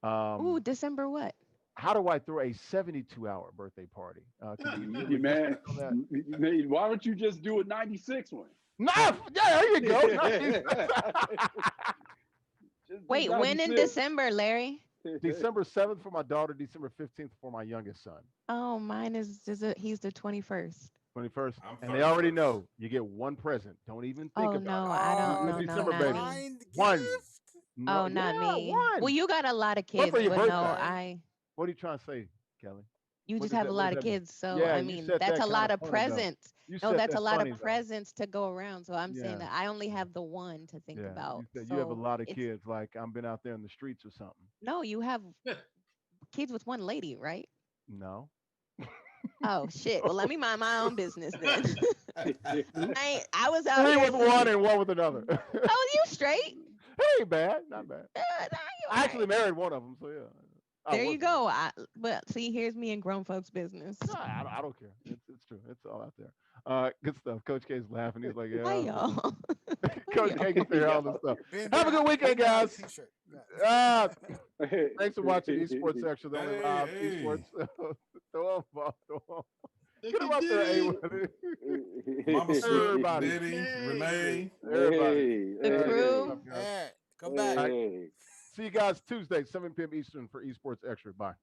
[SPEAKER 4] Ooh,
[SPEAKER 1] Um,
[SPEAKER 4] December what?
[SPEAKER 1] how do I throw a 72-hour birthday party? Can you give me some
[SPEAKER 2] Man,
[SPEAKER 1] feedback on that?
[SPEAKER 2] why don't you just do a 96 one?
[SPEAKER 1] No, yeah, there you go. Nice.
[SPEAKER 2] Just do
[SPEAKER 4] Wait, when in
[SPEAKER 2] 96.
[SPEAKER 4] December, Larry?
[SPEAKER 1] December 7th for my daughter, December 15th for my youngest son.
[SPEAKER 4] Oh, mine is he's the 21st.
[SPEAKER 1] 21st.
[SPEAKER 5] I'm
[SPEAKER 1] And they already
[SPEAKER 5] 31st.
[SPEAKER 1] know you get one present. Don't even think
[SPEAKER 4] Oh
[SPEAKER 1] about
[SPEAKER 4] no,
[SPEAKER 1] it.
[SPEAKER 4] I don't.
[SPEAKER 6] Oh,
[SPEAKER 1] It's
[SPEAKER 4] No, no,
[SPEAKER 1] December,
[SPEAKER 4] not
[SPEAKER 1] baby.
[SPEAKER 4] me.
[SPEAKER 6] blind
[SPEAKER 1] One.
[SPEAKER 6] gift.
[SPEAKER 1] No,
[SPEAKER 4] Oh, not
[SPEAKER 1] yeah,
[SPEAKER 4] me.
[SPEAKER 1] one.
[SPEAKER 4] Well, you got a lot of
[SPEAKER 1] One
[SPEAKER 4] kids,
[SPEAKER 1] for your
[SPEAKER 4] but no,
[SPEAKER 1] birthday. What are you trying to say, Kelly?
[SPEAKER 4] you
[SPEAKER 1] What
[SPEAKER 4] just
[SPEAKER 1] does
[SPEAKER 4] have
[SPEAKER 1] that
[SPEAKER 4] a
[SPEAKER 1] what
[SPEAKER 4] lot
[SPEAKER 1] does
[SPEAKER 4] of
[SPEAKER 1] that mean?
[SPEAKER 4] kids. So
[SPEAKER 1] Yeah,
[SPEAKER 4] I
[SPEAKER 1] you
[SPEAKER 4] mean,
[SPEAKER 1] said
[SPEAKER 4] that's
[SPEAKER 1] that
[SPEAKER 4] a
[SPEAKER 1] kind
[SPEAKER 4] lot
[SPEAKER 1] of
[SPEAKER 4] of
[SPEAKER 1] funny though.
[SPEAKER 4] presents.
[SPEAKER 1] You
[SPEAKER 4] No,
[SPEAKER 1] said
[SPEAKER 4] that's a
[SPEAKER 1] that
[SPEAKER 4] lot of
[SPEAKER 1] funny though.
[SPEAKER 4] presents to go around. So I'm saying
[SPEAKER 1] Yeah.
[SPEAKER 4] that I only have the one to think
[SPEAKER 1] Yeah.
[SPEAKER 4] about.
[SPEAKER 1] You said you have a
[SPEAKER 4] So
[SPEAKER 1] lot of
[SPEAKER 4] it's
[SPEAKER 1] kids, like I've been out there in the streets or something.
[SPEAKER 4] no, you have kids with one lady, right?
[SPEAKER 1] No.
[SPEAKER 4] Oh shit. Well, let me mind my own business then. I was out
[SPEAKER 1] Three
[SPEAKER 4] here.
[SPEAKER 1] with one and one with another.
[SPEAKER 4] Oh, you straight?
[SPEAKER 1] Ain't bad, not bad.
[SPEAKER 4] Nah, you
[SPEAKER 1] I actually
[SPEAKER 4] alright.
[SPEAKER 1] married one of them, so yeah. I
[SPEAKER 4] There you
[SPEAKER 1] was
[SPEAKER 4] go. But see, here's me in grown folks' business.
[SPEAKER 1] no, I don't care. It's true. It's all out there. Good stuff. Coach K's laughing. He's like,
[SPEAKER 4] Hi
[SPEAKER 1] yeah.
[SPEAKER 4] y'all.
[SPEAKER 1] Coach
[SPEAKER 4] Y'all.
[SPEAKER 1] K gets to hear all this stuff.
[SPEAKER 6] Been
[SPEAKER 1] Have a
[SPEAKER 6] there,
[SPEAKER 1] good weekend,
[SPEAKER 6] been there on a
[SPEAKER 1] guys.
[SPEAKER 6] t-shirt. Yeah.
[SPEAKER 1] Ah, thanks for watching Esports Extra, the only
[SPEAKER 5] Hey,
[SPEAKER 1] live
[SPEAKER 5] hey.
[SPEAKER 1] esports. Throw 'em, Bob, throw 'em.
[SPEAKER 3] Look
[SPEAKER 1] Get him
[SPEAKER 3] at
[SPEAKER 1] up there,
[SPEAKER 3] Diddy.
[SPEAKER 1] A.
[SPEAKER 5] Mama Swift,
[SPEAKER 1] Everybody.
[SPEAKER 5] Diddy, Renee.
[SPEAKER 1] Everybody.
[SPEAKER 4] The
[SPEAKER 1] Good
[SPEAKER 4] crew.
[SPEAKER 1] stuff, guys.
[SPEAKER 6] Yeah, come back.
[SPEAKER 1] See you guys Tuesday, 7 p.m. Eastern for Esports Extra. Bye.